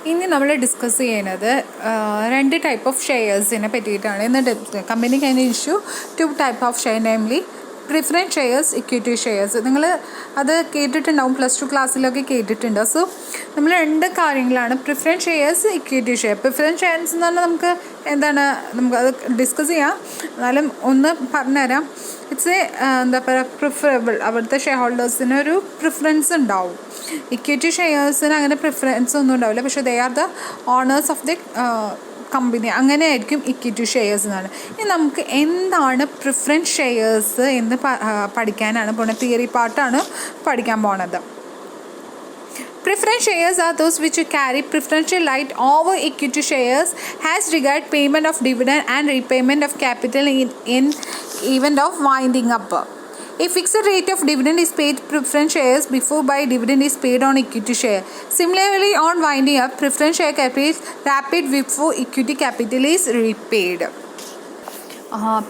ഇനി നമ്മൾ ഡിസ്കസ് ചെയ്യുന്നത് രണ്ട് ടൈപ്പ് ഓഫ് ഷെയർസിനെ പറ്റിയിട്ടാണ്. ഇന്ന് company can issue 2 type of share, namely preference shares, equity shares. നിങ്ങൾ അത് കേട്ടിട്ടുണ്ടാവും, +2 ക്ലാസ്സിലൊക്കെ കേട്ടിട്ടുണ്ട്. സോ നമ്മൾ രണ്ട് കാര്യങ്ങളാണ് preference shares, equity share. Preference shares എന്ന് പറഞ്ഞാൽ നമുക്കത് ഡിസ്കസ് ചെയ്യാം. എന്നാലും ഒന്ന് പറഞ്ഞുതരാം. ഇറ്റ്സ് എന്താ പറയുക, പ്രിഫറബിൾ. അവിടുത്തെ ഷെയർ ഹോൾഡേഴ്സിന് ഒരു പ്രിഫറൻസ് ഉണ്ടാവും. ഇക്വിറ്റി ഷെയർസിന് അങ്ങനെ പ്രിഫറൻസ് ഒന്നും ഉണ്ടാവില്ല, പക്ഷേ they are the owners of the company. അങ്ങനെ ആയിരിക്കും ഇക്വിറ്റി ഷെയർസ് എന്നാണ്. ഇനി നമുക്ക് എന്താണ് പ്രിഫറൻസ് ഷെയർസ് എന്ന് പഠിക്കാനാണ് പോണത്. തിയറി പാർട്ടാണ് പഠിക്കാൻ പോണത്. Preference shares are those which carry preferential right over equity shares as regard payment of dividend and repayment of capital in event of winding up. A fixed rate of dividend is paid to preference shares before by dividend is paid on equity share. Similarly, on winding up, preference share capital is rapid before equity capital is repaid.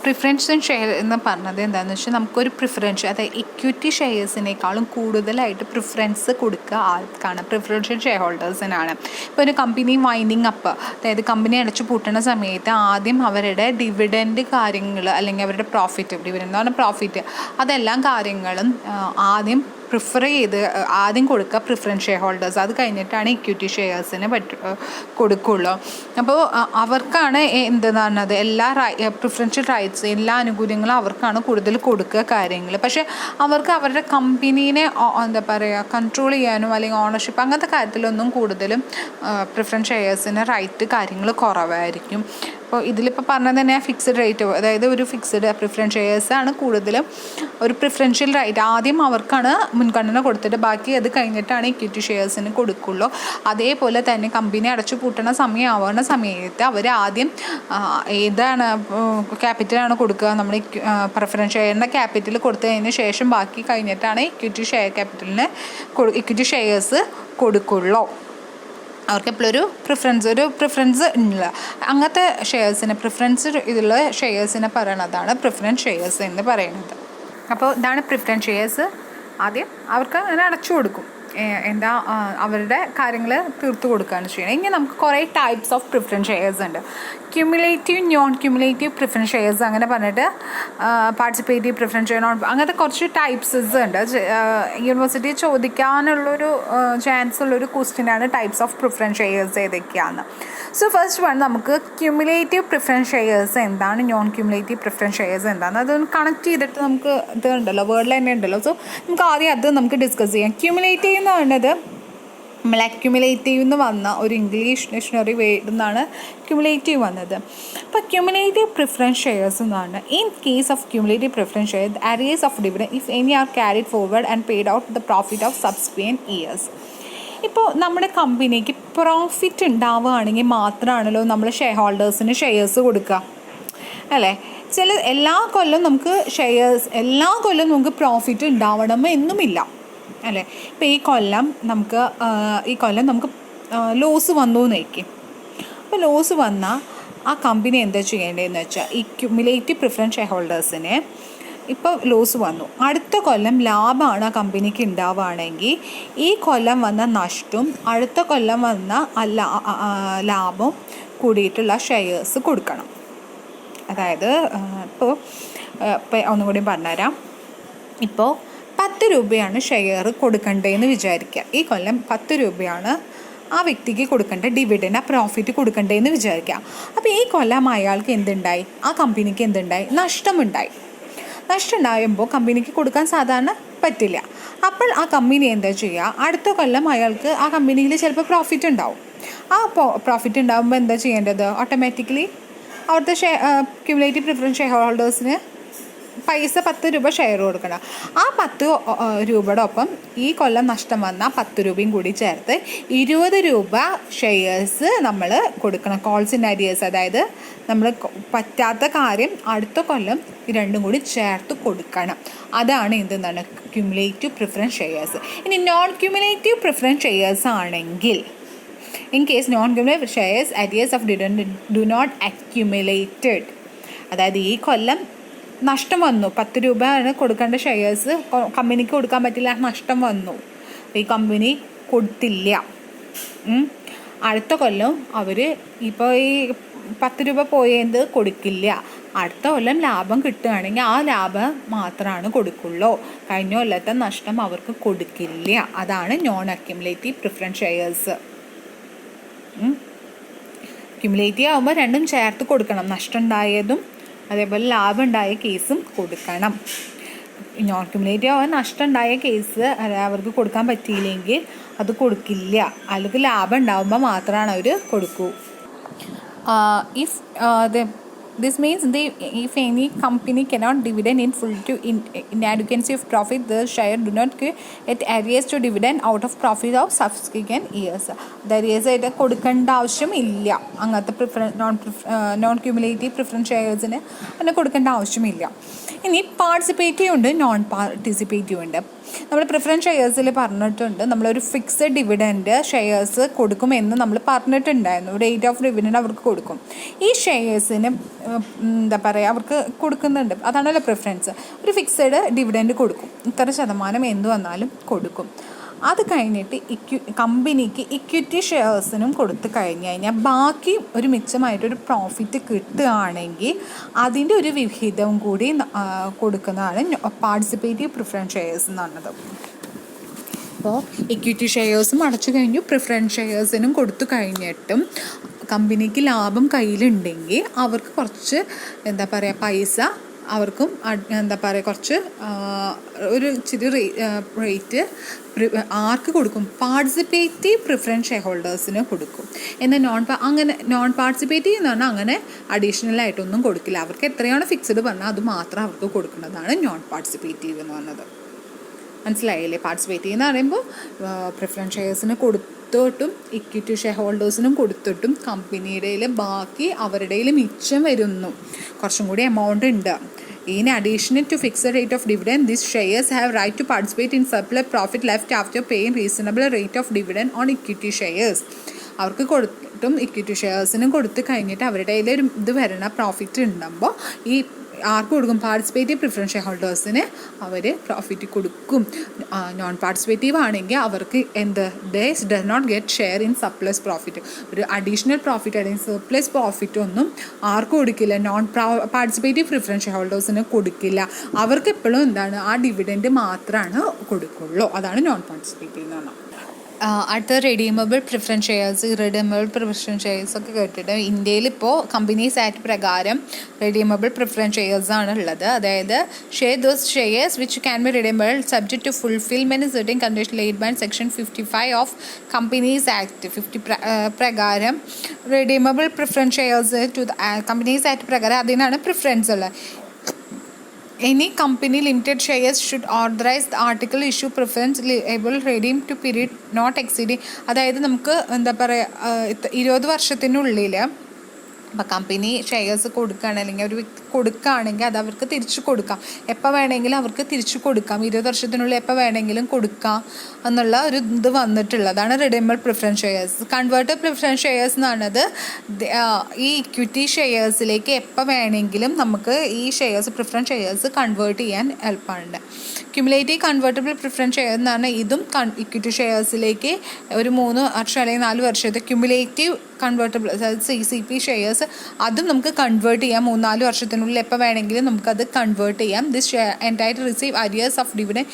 Preference share എന്ന് പറഞ്ഞത് എന്താണെന്ന് വെച്ചാൽ, നമുക്കൊരു preference, അതായത് equity ഷെയർസിനേക്കാളും കൂടുതലായിട്ട് preference കൊടുക്കുക ആർക്കാണ്? Preferential share ഹോൾഡേഴ്സിനാണ്. ഇപ്പോൾ ഒരു കമ്പനി വൈൻഡിങ് അപ്പ്, അതായത് കമ്പനി അടച്ചു പൂട്ടുന്ന സമയത്ത് ആദ്യം അവരുടെ ഡിവിഡൻഡ് കാര്യങ്ങൾ, അല്ലെങ്കിൽ അവരുടെ പ്രോഫിറ്റ്, ഡിവിഡൻഡ് എന്ന് പറഞ്ഞാൽ പ്രോഫിറ്റ്, അതെല്ലാം കാര്യങ്ങളും ആദ്യം പ്രിഫർ ചെയ്ത് ആദ്യം കൊടുക്കുക പ്രിഫറൻസ് ഷെയർ ഹോൾഡേഴ്സ്. അത് കഴിഞ്ഞിട്ടാണ് ഇക്വിറ്റി ഷെയർസിന് കൊടുക്കുള്ളൂ. അപ്പോൾ അവർക്കാണ് എന്തെന്ന് പറഞ്ഞത്, എല്ലാ പ്രിഫറൻഷ്യൽ റൈറ്റ്സ്, എല്ലാ ആനുകൂല്യങ്ങളും അവർക്കാണ് കൂടുതൽ കൊടുക്കുക കാര്യങ്ങൾ. പക്ഷേ അവർക്ക് അവരുടെ കമ്പനീനെ എന്താ പറയുക, കൺട്രോൾ ചെയ്യാനും അല്ലെങ്കിൽ ഓണർഷിപ്പ് അങ്ങനത്തെ കാര്യത്തിലൊന്നും കൂടുതലും പ്രിഫറൻസ് ഷെയർസിന് റൈറ്റ് കാര്യങ്ങൾ കുറവായിരിക്കും. അപ്പോൾ ഇതിലിപ്പോൾ പറഞ്ഞത് തന്നെ ഫിക്സഡ് റേറ്റ്, അതായത് ഒരു ഫിക്സഡ് പ്രിഫറൻസ് ഷെയർസാണ് കൂടുതലും ഒരു പ്രിഫറൻഷ്യൽ റൈറ്റ്. ആദ്യം അവർക്കാണ് മുൻഗണന കൊടുത്തിട്ട് ബാക്കി അത് കഴിഞ്ഞിട്ടാണ് ഇക്വിറ്റി ഷെയർസിന് കൊടുക്കുള്ളൂ. അതേപോലെ തന്നെ കമ്പനി അടച്ചു പൂട്ടണ സമയമാവുന്ന സമയത്ത് അവർ ആദ്യം ഏതാണ് ക്യാപിറ്റലാണ് കൊടുക്കുക, നമ്മൾ പ്രിഫറൻസ് ഷെയറിൻ്റെ ക്യാപിറ്റൽ കൊടുത്തതിന് ശേഷം ബാക്കി കഴിഞ്ഞിട്ടാണ് ഇക്വിറ്റി ഷെയർസ് കൊടുക്കുള്ളൂ. അവർക്ക് എപ്പോഴൊരു പ്രിഫറൻസ് ഉള്ള അങ്ങനത്തെ ഷെയർസിന്, ഇതിലുള്ള ഷെയർസിനെ പറയണതാണ് പ്രിഫറൻസ് ഷെയർസ് എന്ന് പറയുന്നത്. അപ്പോൾ ഇതാണ് പ്രിഫറൻസ് ഷെയർസ്. ആദ്യം അവർക്ക് അങ്ങനെ അടച്ചു കൊടുക്കും, എന്താ അവരുടെ കാര്യങ്ങൾ തീർത്തു കൊടുക്കുകയാണ് ചെയ്യുന്നത്. ഇനി നമുക്ക് കുറേ ടൈപ്സ് ഓഫ് പ്രിഫറൻസ് ഷെയർസ് ഉണ്ട്. Cumulative, non cumulative preference shares അങ്ങനെ പറഞ്ഞിട്ട്, പാർട്ടിസിപ്പേറ്റീവ് പ്രിഫറൻസ് ഷെയർ, അങ്ങനത്തെ കുറച്ച് ടൈപ്സസ് ഉണ്ട്. യൂണിവേഴ്സിറ്റി ചോദിക്കാനുള്ളൊരു ചാൻസ് ഉള്ളൊരു ക്വസ്റ്റ്യനാണ് ടൈപ്സ് ഓഫ് പ്രിഫറൻസ് ഷെയർസ് ഏതൊക്കെയാണ്. സോ ഫസ്റ്റ് വൺ, നമുക്ക് ക്യുമുലേറ്റീവ് പ്രിഫറൻസ് ഷെയർസ് എന്താണ്, നോൺ ക്യുമുലേറ്റീവ് പ്രിഫറൻസ് ഷെയർസ് എന്താണ്, അതൊന്ന് കണക്ട് ചെയ്തിട്ട് നമുക്ക് ഇത് ഉണ്ടല്ലോ, വേർഡിൽ തന്നെ ഉണ്ടല്ലോ. സോ നമുക്ക് ആദ്യം അത് നമുക്ക് ഡിസ്കസ് ചെയ്യാം. ക്യുമുലേറ്റീവ് എന്ന് പറയുന്നത്, നമ്മൾ അക്യുമുലേറ്റീവ് എന്ന് വന്ന ഒരു ഇംഗ്ലീഷ് ഡിക്ഷണറി വേർഡിൽ നിന്നാണ് ക്യുമുലേറ്റീവ് വന്നത്. അപ്പോൾ ക്യുമുലേറ്റീവ് പ്രിഫറൻസ് ഷെയർസ് എന്ന് പറഞ്ഞാൽ, in case of cumulative preference share, the arrears of dividend if any are carried forward and paid out the profit of subsequent years. ഇപ്പോൾ നമ്മുടെ കമ്പനിക്ക് പ്രോഫിറ്റ് ഉണ്ടാവുകയാണെങ്കിൽ മാത്രമാണല്ലോ നമ്മൾ ഷെയർ ഹോൾഡേഴ്സിന് ഷെയർസ് കൊടുക്കുക, അല്ലേ? എല്ലാ കൊല്ലം നമുക്ക് പ്രോഫിറ്റ് ഉണ്ടാവണം എന്നുമില്ല, അല്ലേ? ഇപ്പോൾ ഈ കൊല്ലം നമുക്ക് ലോസ് വന്നു എന്നേക്കും. അപ്പോൾ ലോസ് വന്നാൽ ആ കമ്പനി എന്താ ചെയ്യേണ്ടതെന്ന് വെച്ചാൽ, ഈ ക്യുമുലേറ്റീവ് പ്രിഫറൻസ് ഷെയർ ഹോൾഡേഴ്സിന് ഇപ്പോൾ ലോസ് വന്നു, അടുത്ത കൊല്ലം ലാഭമാണ് ആ കമ്പനിക്ക് ഉണ്ടാവുകയാണെങ്കിൽ ഈ കൊല്ലം വന്ന നഷ്ടവും അടുത്ത കൊല്ലം വന്ന ലാഭം കൂടിയിട്ടുള്ള ഷെയർസ് കൊടുക്കണം. അതായത് ഇപ്പോൾ ഒന്നും കൂടി പറഞ്ഞുതരാം. ഇപ്പോൾ 10 രൂപയാണ് ഷെയർ കൊടുക്കേണ്ടതെന്ന് വിചാരിക്കുക. ഈ കൊല്ലം 10 രൂപയാണ് ആ വ്യക്തിക്ക് കൊടുക്കേണ്ട ഡിവിഡൻഡ്, ആ പ്രോഫിറ്റ് കൊടുക്കേണ്ടതെന്ന് വിചാരിക്കുക. അപ്പോൾ ഈ കൊല്ലം അയാൾക്ക് എന്തുണ്ടായി, ആ കമ്പനിക്ക് എന്തുണ്ടായി, നഷ്ടമുണ്ടായി. നഷ്ടമുണ്ടാകുമ്പോൾ കമ്പനിക്ക് കൊടുക്കാൻ സാധാരണ പറ്റില്ല. അപ്പോൾ ആ കമ്പനി എന്താ ചെയ്യുക, അടുത്ത കൊല്ലം അയാൾക്ക് ആ കമ്പനിയിൽ ചിലപ്പോൾ പ്രോഫിറ്റ് ഉണ്ടാവും. ആ പ്രോഫിറ്റ് ഉണ്ടാകുമ്പോൾ എന്താ ചെയ്യേണ്ടത്, ഓട്ടോമാറ്റിക്കലി അവിടുത്തെ ക്യുമുലേറ്റീവ് പ്രിഫറൻസ് ഷെയർ ഹോൾഡേഴ്സിന് പൈസ 10 രൂപ ഷെയർ കൊടുക്കണം. ആ 10 രൂപയുടെ ഒപ്പം ഈ കൊല്ലം നഷ്ടം വന്ന 10 രൂപയും കൂടി ചേർത്ത് 20 രൂപ ഷെയർസ് നമ്മൾ കൊടുക്കണം. കോൾസ് ഇൻ അരിയേഴ്സ്, അതായത് നമ്മൾ പറ്റാത്ത കാര്യം അടുത്ത കൊല്ലം രണ്ടും കൂടി ചേർത്ത് കൊടുക്കണം. അതാണ് എന്താണ് ക്യുമുലേറ്റീവ് പ്രിഫറൻസ് ഷെയർസ്. ഇനി നോൺ ക്യുമുലേറ്റീവ് പ്രിഫറൻസ് ഷെയർസ് ആണെങ്കിൽ, in case non-cumulative shares arrears of dividend do not accumulated, അതായത് ഈ കൊല്ലം നഷ്ടം വന്നു, 10 രൂപയാണ് കൊടുക്കേണ്ട ഷെയർസ് കമ്പനിക്ക് കൊടുക്കാൻ പറ്റില്ല, നഷ്ടം വന്നു, ഈ കമ്പനി കൊടുത്തില്ല. അടുത്ത കൊല്ലം അവർ ഇപ്പോൾ ഈ 10 രൂപ പോയത് കൊടുക്കില്ല. അടുത്ത കൊല്ലം ലാഭം കിട്ടുകയാണെങ്കിൽ ആ ലാഭം മാത്രമാണ് കൊടുക്കുള്ളൂ. കഴിഞ്ഞ കൊല്ലത്തെ നഷ്ടം അവർക്ക് കൊടുക്കില്ല. അതാണ് non accumulative preference shares. Cumulative ആകുമ്പോൾ രണ്ടും ചേർത്ത് കൊടുക്കണം. നഷ്ടം ഉണ്ടായതും അതേപോലെ ലാഭം ഉണ്ടായ കേസും കൊടുക്കണം. നോൺ ക്യുമുലേറ്റീവ് ആവാൻ നഷ്ടം ഉണ്ടായ കേസ് അവർക്ക് കൊടുക്കാൻ പറ്റിയില്ലെങ്കിൽ അത് കൊടുക്കില്ല. അല്ലെങ്കിൽ ലാഭം ഉണ്ടാകുമ്പോൾ മാത്രമാണ് അവർ കൊടുക്കൂ. This means if any company cannot dividend in full to inadequacy of profit, the share do not get arrears to dividend out of profit of subsequent years. Arrears ആയിട്ട് കൊടുക്കേണ്ട ആവശ്യം ഇല്ല. അങ്ങനത്തെ നോൺ ക്യുമുലേറ്റീവ് പ്രിഫറൻസ് ഷെയർസിന് അങ്ങനെ കൊടുക്കേണ്ട ആവശ്യമില്ല. ഇനി participative ഉണ്ട്, നോൺ പാർട്ടിസിപ്പേറ്റീവ് ഉണ്ട്. നമ്മൾ പ്രിഫറൻസ് ഷെയർസിൽ പറഞ്ഞിട്ടുണ്ട്, നമ്മളൊരു ഫിക്സഡ് ഡിവിഡൻഡ് ഷെയർസ് കൊടുക്കുമെന്ന് നമ്മൾ പറഞ്ഞിട്ടുണ്ടായിരുന്നു. റേറ്റ് ഓഫ് ഡിവിഡൻഡ് അവർക്ക് കൊടുക്കും. ഈ ഷെയർസിന് എന്താ പറയുക, അവർക്ക് കൊടുക്കുന്നുണ്ട്. അതാണല്ലോ പ്രിഫറൻസ്. ഒരു ഫിക്സഡ് ഡിവിഡൻഡ് കൊടുക്കും, ഇത്ര ശതമാനം എന്ത് വന്നാലും കൊടുക്കും. അത് കഴിഞ്ഞിട്ട് കമ്പനിക്ക് ഇക്വിറ്റി ഷെയർസിനും കൊടുത്തു കഴിഞ്ഞാൽ ബാക്കി ഒരു മിച്ചമായിട്ടൊരു പ്രോഫിറ്റ് കിട്ടുകയാണെങ്കിൽ അതിൻ്റെ ഒരു വിഹിതവും കൂടി കൊടുക്കുന്നതാണ് പാർട്ടിസിപ്പേറ്റീവ് പ്രിഫറൻസ് ഷെയർസ് എന്ന് പറഞ്ഞത്. അപ്പോൾ ഇക്വിറ്റി ഷെയർസും അടച്ചു കഴിഞ്ഞു, പ്രിഫറൻസ് ഷെയർസിനും കൊടുത്തു കഴിഞ്ഞിട്ടും കമ്പനിക്ക് ലാഭം കയ്യിലുണ്ടെങ്കിൽ അവർക്ക് കുറച്ച് എന്താ പറയുക പൈസ അവർക്കും എന്താ പറയുക കുറച്ച് ഒരു ഇച്ചിരി റേറ്റ് ആർക്ക് കൊടുക്കും? പാർട്ടിസിപ്പേറ്റീവ് പ്രിഫറൻസ് ഷെയർ ഹോൾഡേഴ്സിന് കൊടുക്കും. എന്നാൽ നോൺ പാർട്ടിസിപ്പേറ്റീവ് എന്ന് പറഞ്ഞാൽ അങ്ങനെ അഡീഷണൽ ആയിട്ടൊന്നും കൊടുക്കില്ല. അവർക്ക് എത്രയാണ് ഫിക്സഡ് പറഞ്ഞാൽ അത് മാത്രം അവർക്ക് കൊടുക്കുന്നതാണ് നോൺ പാർട്ടിസിപ്പേറ്റീവ് എന്ന് പറഞ്ഞത്. മനസ്സിലായില്ലേ? പാർട്ടിസിപ്പേറ്റീവ് എന്ന് പറയുമ്പോൾ പ്രിഫറൻസ് ഷെയർസിന് കൊടുത്തിട്ടും ഇക്വിറ്റി ഷെയർ ഹോൾഡേഴ്സിനും കൊടുത്തിട്ടും കമ്പനിയുടെ ബാക്കി അവരുടെ മിച്ചം വരുന്നു, കുറച്ചും കൂടി എമൗണ്ട് ഉണ്ട്. In addition to fixed rate of dividend, these shares have right to participate in surplus profit left after paying reasonable rate of dividend on equity shares. അവർക്ക് കൊടുത്തിട്ടും ഇക്വിറ്റി ഷെയർസിനും കൊടുത്ത് കഴിഞ്ഞിട്ട് അവരുടെ ഒരു ഇത് വരണ പ്രോഫിറ്റ് ഉണ്ടാകുമ്പോൾ ഈ ആർക്ക് കൊടുക്കും? പാർട്ടിസിപ്പേറ്റീവ് പ്രിഫറൻസ് ഷെയർ ഹോൾഡേഴ്സിന് അവർ പ്രോഫിറ്റ് കൊടുക്കും. നോൺ പാർട്ടിസിപ്പേറ്റീവ് ആണെങ്കിൽ അവർക്ക് does not get share in surplus profit. ഒരു അഡീഷണൽ പ്രോഫിറ്റ് അല്ലെങ്കിൽ സർപ്ലസ് പ്രോഫിറ്റ് ഒന്നും ആർക്കും കൊടുക്കില്ല. നോൺ പാർട്ടിസിപ്പേറ്റീവ് പ്രിഫറൻസ് ഷെയർ ഹോൾഡേഴ്സിന് കൊടുക്കില്ല. അവർക്ക് എപ്പോഴും എന്താണ് ആ ഡിവിഡൻഡ് മാത്രമാണ് കൊടുക്കുള്ളൂ. അതാണ് നോൺ പാർട്ടിസിപ്പേറ്റീവ് എന്ന് പറഞ്ഞാൽ. അടുത്ത റെഡീമബിൾ പ്രിഫറൻസ് ഷെയർസ് ഒക്കെ കേട്ടിട്ട് ഇന്ത്യയിൽ ഇപ്പോൾ കമ്പനീസ് ആക്ട് പ്രകാരം റെഡീമബിൾ പ്രിഫറൻസ് ഷെയർസ് ആണ് ഉള്ളത്. അതായത് those shares which can be redeemable subject to fulfilment certain condition laid by section 55 of companies act 50 പ്രകാരം redeemable preference shares to companies act പ്രകാരം അതിനാണ് പ്രിഫറൻസ് ഉള്ളത്. Any company limited shares should authorize the article issue preference liable redeem to period not exceeding. അതായത് നമുക്ക് എന്താ പറയുക 20 വർഷത്തിനുള്ളിൽ അപ്പോൾ കമ്പനി ഷെയർസ് കൊടുക്കുകയാണ് അല്ലെങ്കിൽ ഒരു വ്യക്തി കൊടുക്കുകയാണെങ്കിൽ അത് അവർക്ക് തിരിച്ചു കൊടുക്കാം. എപ്പോൾ വേണമെങ്കിലും അവർക്ക് തിരിച്ചു കൊടുക്കാം. 20 വർഷത്തിനുള്ളിൽ എപ്പോൾ വേണമെങ്കിലും കൊടുക്കാം എന്നുള്ള ഒരു ഇത് വന്നിട്ടുള്ളതാണ് redeemable preference shares. Converted preference shares എന്ന് പറയുന്നത് ഈ ഇക്വിറ്റി ഷെയർസിലേക്ക് എപ്പോൾ വേണമെങ്കിലും നമുക്ക് ഈ ഷെയർസ് പ്രിഫറൻസ് ഷെയർസ് കൺവേർട്ട് ചെയ്യാൻ എളുപ്പമുണ്ട്. ക്യുമുലേറ്റീവ് കൺവേർട്ടബിൾ പ്രിഫറൻസ് ഷെയർ എന്ന് പറഞ്ഞാൽ ഇതും ഇക്വിറ്റി ഷെയർസിലേക്ക് ഒരു 3 വർഷം അല്ലെങ്കിൽ 4 വർഷത്തെ ക്യുമുലേറ്റീവ് കൺവേർട്ടബിൾ അതായത് CCP ഷെയർസ് അതും നമുക്ക് കൺവേർട്ട് ചെയ്യാം. 3-4 വർഷത്തിനുള്ളിൽ എപ്പോൾ വേണമെങ്കിലും നമുക്കത് കൺവേർട്ട് ചെയ്യാം. This share entitle receive arrears of dividend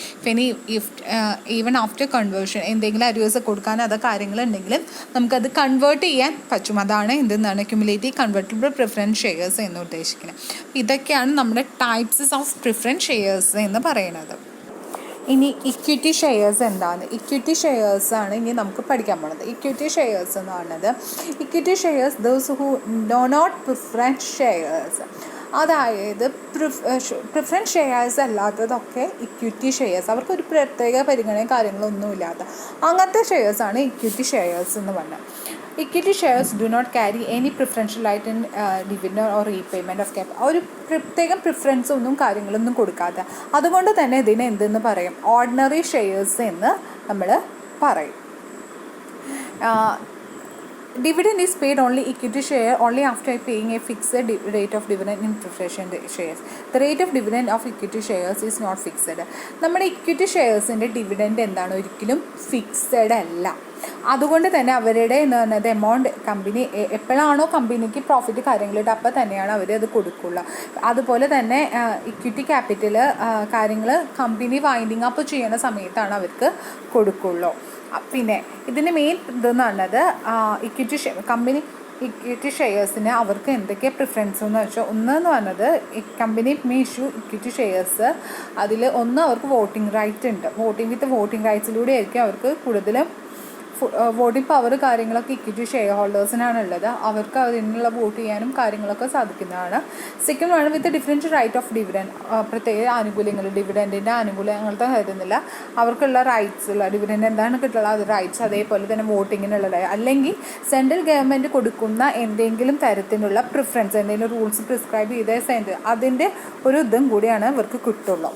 even after conversion. എന്തെങ്കിലും അരിയേഴ്സ് കൊടുക്കാൻ അത് കാര്യങ്ങളുണ്ടെങ്കിലും നമുക്കത് കൺവേർട്ട് ചെയ്യാൻ പറ്റും. അതാണ് എന്തെന്നാണ് ക്യുമുലേറ്റീവ് കൺവേർട്ടബിൾ പ്രിഫറൻസ് ഷെയർസ് എന്ന് ഉദ്ദേശിക്കുന്നത്. ഇതൊക്കെയാണ് നമ്മുടെ ടൈപ്സ് ഓഫ് പ്രിഫറൻസ് ഷെയർസ് എന്ന് പറയുന്നത്. ഇനി ഇക്വിറ്റി ഷെയർസ് എന്താണ്? ഇക്വിറ്റി ഷെയർസാണ് ഇനി നമുക്ക് പഠിക്കാൻ പോണത്. ഇക്വിറ്റി ഷെയർസ് എന്ന് പറയുന്നത് equity shares those who do not preference shares, അതായത് പ്രിഫറൻസ് ഷെയർസ് അല്ലാത്തതൊക്കെ ഇക്വിറ്റി ഷെയർസ്, അവർക്കൊരു പ്രത്യേക പരിഗണന കാര്യങ്ങളൊന്നുമില്ലാത്ത അങ്ങനത്തെ ഷെയർസാണ് ഇക്വിറ്റി ഷെയർസ് എന്ന് പറഞ്ഞത്. Equity shares do not carry any preferential right in dividend or repayment of capital. ഒരു പ്രത്യേകം പ്രിഫറൻസ് ഒന്നും കാര്യങ്ങളൊന്നും കൊടുക്കാതെ, അതുകൊണ്ട് തന്നെ ഇതിനെ എന്തെന്ന് പറയും? ഓർഡിനറി ഷെയർസ് എന്ന് നമ്മൾ പറയും. Dividend is paid only equity share only after paying a fixed rate of dividend in preference shares. The rate of dividend of equity shares is not fixed. നമ്മുടെ ഇക്വിറ്റി ഷെയർസിൻ്റെ ഡിവിഡൻഡ് എന്താണ്, ഒരിക്കലും fixed അല്ല. അതുകൊണ്ട് തന്നെ അവരുടെ എന്ന് പറയുന്നത് എമൗണ്ട് കമ്പനി എപ്പോഴാണോ കമ്പനിക്ക് പ്രോഫിറ്റ് കാര്യങ്ങളിട്ട് അപ്പോൾ തന്നെയാണ് അവർ അത് കൊടുക്കുള്ളൂ. അതുപോലെ തന്നെ ഇക്വിറ്റി ക്യാപിറ്റൽ കാര്യങ്ങൾ കമ്പനി വൈൻഡിങ് അപ്പ് ചെയ്യുന്ന സമയത്താണ് അവർക്ക് കൊടുക്കുള്ളൂ. പിന്നെ ഇതിൻ്റെ മെയിൻ ഇതെന്ന് പറഞ്ഞത് ഇക്വിറ്റി ഷെയർസിന് അവർക്ക് എന്തൊക്കെ പ്രിഫറൻസ് എന്ന് വെച്ചാൽ, ഒന്നെന്ന് പറഞ്ഞത് company may issue equity shares. അതിൽ ഒന്ന് അവർക്ക് വോട്ടിംഗ് റൈറ്റ് ഉണ്ട്. വോട്ടിംഗ് റൈറ്റ്സിലൂടെ ആയിരിക്കും അവർക്ക് കൂടുതലും വോട്ടിംഗ് പവർ കാര്യങ്ങളൊക്കെ ഇക്വിറ്റി ഷെയർ ഹോൾഡേഴ്സിനാണ് ഉള്ളത്. അവർക്ക് അതിനുള്ള വോട്ട് ചെയ്യാനും കാര്യങ്ങളൊക്കെ സാധിക്കുന്നതാണ്. സെക്കൻഡ് ആണ് വിത്ത് ഡിഫറൻറ്റ് റൈറ്റ് ഓഫ് ഡിവിഡൻഡ്. പ്രത്യേക ആനുകൂല്യങ്ങൾ, ഡിവിഡൻറ്റിൻ്റെ ആനുകൂല്യങ്ങളത്തെ കരുതുന്നില്ല, അവർക്കുള്ള റൈറ്റ്സ് ഉള്ള ഡിവിഡൻഡ് എന്താണ് കിട്ടുള്ളത് അത് റൈറ്റ്സ്. അതേപോലെ തന്നെ വോട്ടിങ്ങിനുള്ള അല്ലെങ്കിൽ സെൻട്രൽ ഗവൺമെൻറ് കൊടുക്കുന്ന എന്തെങ്കിലും തരത്തിലുള്ള പ്രിഫറൻസ്, എന്തെങ്കിലും റൂൾസ് പ്രിസ്ക്രൈബ് ചെയ്ത അതിൻ്റെ ഒരു ഇതും കൂടിയാണ് ഇവർക്ക് കിട്ടുള്ളൂ.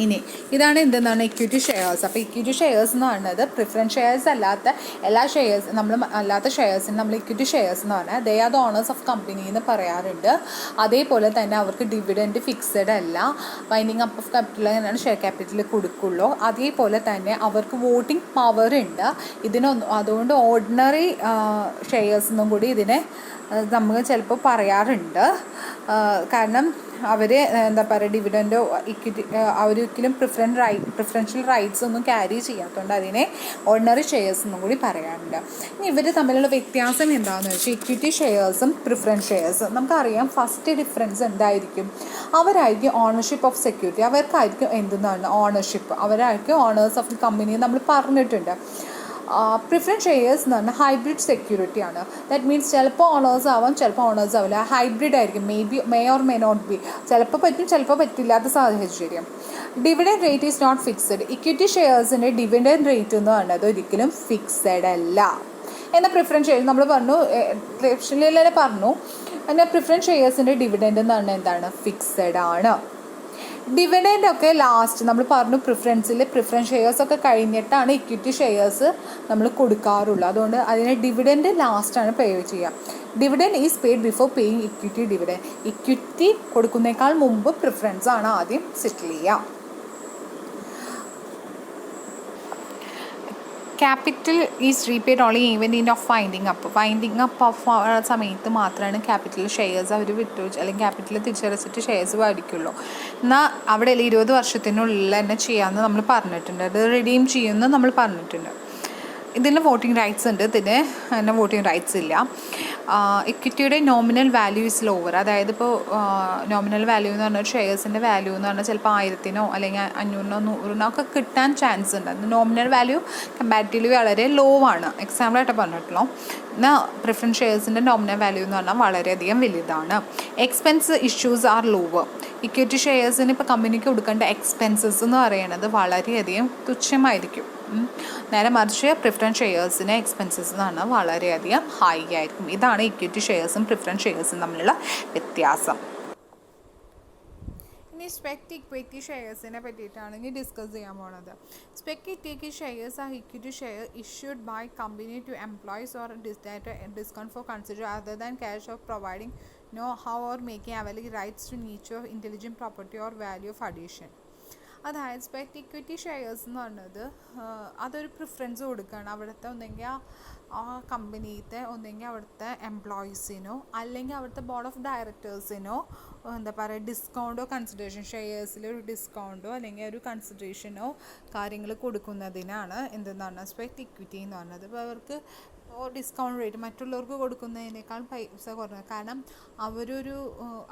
ഇനി ഇതാണ് എന്തെന്നാണ് ഇക്വിറ്റി ഷെയർസ്. അപ്പോൾ ഇക്വിറ്റി ഷെയർസ് എന്ന് പറയുന്നത് പ്രിഫറൻസ് ഷെയർസ് അല്ലാത്ത എല്ലാ ഷെയർസ് അല്ലാത്ത ഷെയർസിന് നമ്മൾ ഇക്വിറ്റി ഷെയർസ് എന്ന് പറഞ്ഞാൽ they are the owners of company എന്ന് പറയാറുണ്ട്. അതേപോലെ തന്നെ അവർക്ക് ഡിവിഡൻറ്റ് ഫിക്സഡ് അല്ല, വൈൻഡിങ് അപ്പ് ഓഫ് ക്യാപിറ്റൽ തന്നെയാണ് ഷെയർ ക്യാപിറ്റൽ കൊടുക്കുള്ളൂ. അതേപോലെ തന്നെ അവർക്ക് വോട്ടിംഗ് പവർ ഉണ്ട്. അതുകൊണ്ട് ഓർഡിനറി ഷെയർസ് എന്നും കൂടി ഇതിനെ നമ്മൾ ചിലപ്പോൾ പറയാറുണ്ട്. കാരണം അവർ എന്താ പറയുക, ഡിവിഡൻറ്റോ ഇക്വിറ്റി അവരൊരിക്കലും പ്രിഫറൻഷ്യൽ റൈറ്റ്സ് ഒന്നും ക്യാരി ചെയ്യാത്തതുകൊണ്ട് അതിനെ ഓർഡിനറി ഷെയർസ് എന്നും കൂടി പറയാറുണ്ട്. ഇനി ഇവർ തമ്മിലുള്ള വ്യത്യാസം എന്താണെന്ന് വെച്ചാൽ ഇക്വിറ്റി ഷെയർസും പ്രിഫറൻസ് ഷെയർസും നമുക്കറിയാം. ഫസ്റ്റ് ഡിഫറൻസ് എന്തായിരിക്കും, അവരായിരിക്കും ഓണർഷിപ്പ് ഓഫ് സെക്യൂരിറ്റി. അവർക്കായിരിക്കും എന്തെന്നാണ് ഓണർഷിപ്പ്, അവരായിരിക്കും ഓണേഴ്സ് ഓഫ് ദി കമ്പനി നമ്മൾ പറഞ്ഞിട്ടുണ്ട്. പ്രിഫറൻസ് ഷെയർസ് എന്ന് പറഞ്ഞാൽ ഹൈബ്രിഡ് സെക്യൂരിറ്റി ആണ്. ദാറ്റ് മീൻസ് ചിലപ്പോൾ ഓണേഴ്സ് ആവാം, ചിലപ്പോൾ ഓണേഴ്സ് ആവില്ല. ഹൈബ്രിഡ് ആയിരിക്കും. May or may not be, ചിലപ്പോൾ പറ്റും ചിലപ്പോൾ പറ്റില്ലാത്ത സാഹചര്യം. Dividend rate is not fixed. Equity ഷെയർസിൻ്റെ ഡിവിഡൻഡ് റേറ്റ് എന്ന് പറയുന്നത് ഒരിക്കലും ഫിക്സഡ് അല്ല. എന്നാൽ പ്രിഫറൻസ് ഷെയർ നമ്മൾ പറഞ്ഞു, എന്നാൽ പ്രിഫറൻസ് ഷെയർസിൻ്റെ ഡിവിഡൻഡ് എന്ന് പറഞ്ഞാൽ എന്താണ്, ഫിക്സഡ് ആണ്. ഡിവിഡൻഡ് ഒക്കെ ലാസ്റ്റ് നമ്മൾ പറഞ്ഞു, പ്രിഫറൻസ് ഷെയർസൊക്കെ കഴിഞ്ഞിട്ടാണ് ഇക്വിറ്റി ഷെയർസ് നമ്മൾ കൊടുക്കാറുള്ളൂ. അതുകൊണ്ട് അതിനെ ഡിവിഡൻഡ് ലാസ്റ്റാണ് പേ ചെയ്യുക. Dividend is paid before paying equity dividend. Equity കൊടുക്കുന്നേക്കാൾ മുമ്പ് പ്രിഫറൻസ് ആണ് ആദ്യം സെറ്റിൽ ചെയ്യുക. Capital is repaid only even in of winding up of സമയത്ത് മാത്രമാണ് ക്യാപിറ്റൽ ഷെയർസ് അവർ അല്ലെങ്കിൽ ക്യാപിറ്റൽ തിരിച്ചടച്ചിട്ട് ഷെയർസ് മേടിക്കുള്ളൂ. എന്നാൽ അവിടെ 20 വർഷത്തിനുള്ളിൽ തന്നെ ചെയ്യാമെന്ന് നമ്മൾ പറഞ്ഞിട്ടുണ്ട്. അത് റിഡീം ചെയ്യുമെന്ന് നമ്മൾ പറഞ്ഞിട്ടുണ്ട്. ഇതിന് വോട്ടിംഗ് റൈറ്റ്സ് ഉണ്ട്, ഇതിന് തന്നെ വോട്ടിംഗ് റൈറ്റ്സ് ഇല്ല. ഇക്വിറ്റിയുടെ നോമിനൽ വാല്യൂ ഇസ് ലോവർ. അതായത് ഇപ്പോൾ നോമിനൽ വാല്യൂ എന്ന് പറഞ്ഞാൽ ഷെയർസിൻ്റെ വാല്യൂ എന്ന് പറഞ്ഞാൽ ചിലപ്പോൾ 1000-നോ അല്ലെങ്കിൽ 500-നോ 100-നോ ഒക്കെ കിട്ടാൻ ചാൻസ് ഉണ്ട്. അത് നോമിനൽ വാല്യൂ കമ്പാരിറ്റീവ്ലി വളരെ ലോ ആണ്. എക്സാമ്പിളായിട്ട് പറഞ്ഞിട്ടുള്ളൂ. എന്നാൽ പ്രിഫറൻസ് ഷെയർസിൻ്റെ നോമിനൽ വാല്യൂ എന്ന് പറഞ്ഞാൽ വളരെയധികം വലുതാണ്. Expense issues are lower. Equity ഷെയർസിന് ഇപ്പോൾ കമ്പനിക്ക് കൊടുക്കേണ്ട എക്സ്പെൻസസ് എന്ന് പറയുന്നത് വളരെയധികം തുച്ഛമായിരിക്കും. നേരെ മറിച്ച് പ്രിഫറൻസ് ഷെയർസിന് എക്സ്പെൻസസ് എന്ന് പറഞ്ഞാൽ വളരെയധികം ഹൈ ആയിരിക്കും. ഇതാണ് ഇക്വിറ്റി ഷെയർസും പ്രിഫറൻസ് ഷെയർസും തമ്മിലുള്ള വ്യത്യാസം. ഇനി സ്പെക്ട് ഇക്വിറ്റി ഷെയർസിനെ പറ്റിയിട്ടാണ് ഇനി ഡിസ്കസ് ചെയ്യാൻ പോണത്. Sweat equity shares are equity share issued by company to employees or discount for consider other than cash of providing know how or making available rights to nature of intelligent property or value of addition. അതായത് sweat equity shares എന്ന് പറഞ്ഞത് അതൊരു preference കൊടുക്കുകയാണ്. അവിടുത്തെ ഒന്നെങ്കിൽ ആ കമ്പനിയിലത്തെ ഒന്നെങ്കിൽ അവിടുത്തെ എംപ്ലോയീസിനോ അല്ലെങ്കിൽ അവിടുത്തെ ബോർഡ് ഓഫ് ഡയറക്ടേഴ്സിനോ എന്താ പറയുക ഡിസ്കൗണ്ടോ കൺസിഡറേഷൻ, ഷെയർസിലൊരു ഡിസ്കൗണ്ടോ അല്ലെങ്കിൽ ഒരു കൺസിഡറേഷനോ കാര്യങ്ങൾ കൊടുക്കുന്നതിനാണ് എന്തെന്ന് സ്പെക്ട് ഇക്വിറ്റി എന്ന് പറഞ്ഞത്. ഇപ്പോൾ അവർക്ക് ഡിസ്കൗണ്ട് റേറ്റ് മറ്റുള്ളവർക്ക് കൊടുക്കുന്നതിനേക്കാൾ പൈസ കുറഞ്ഞത്. കാരണം അവരൊരു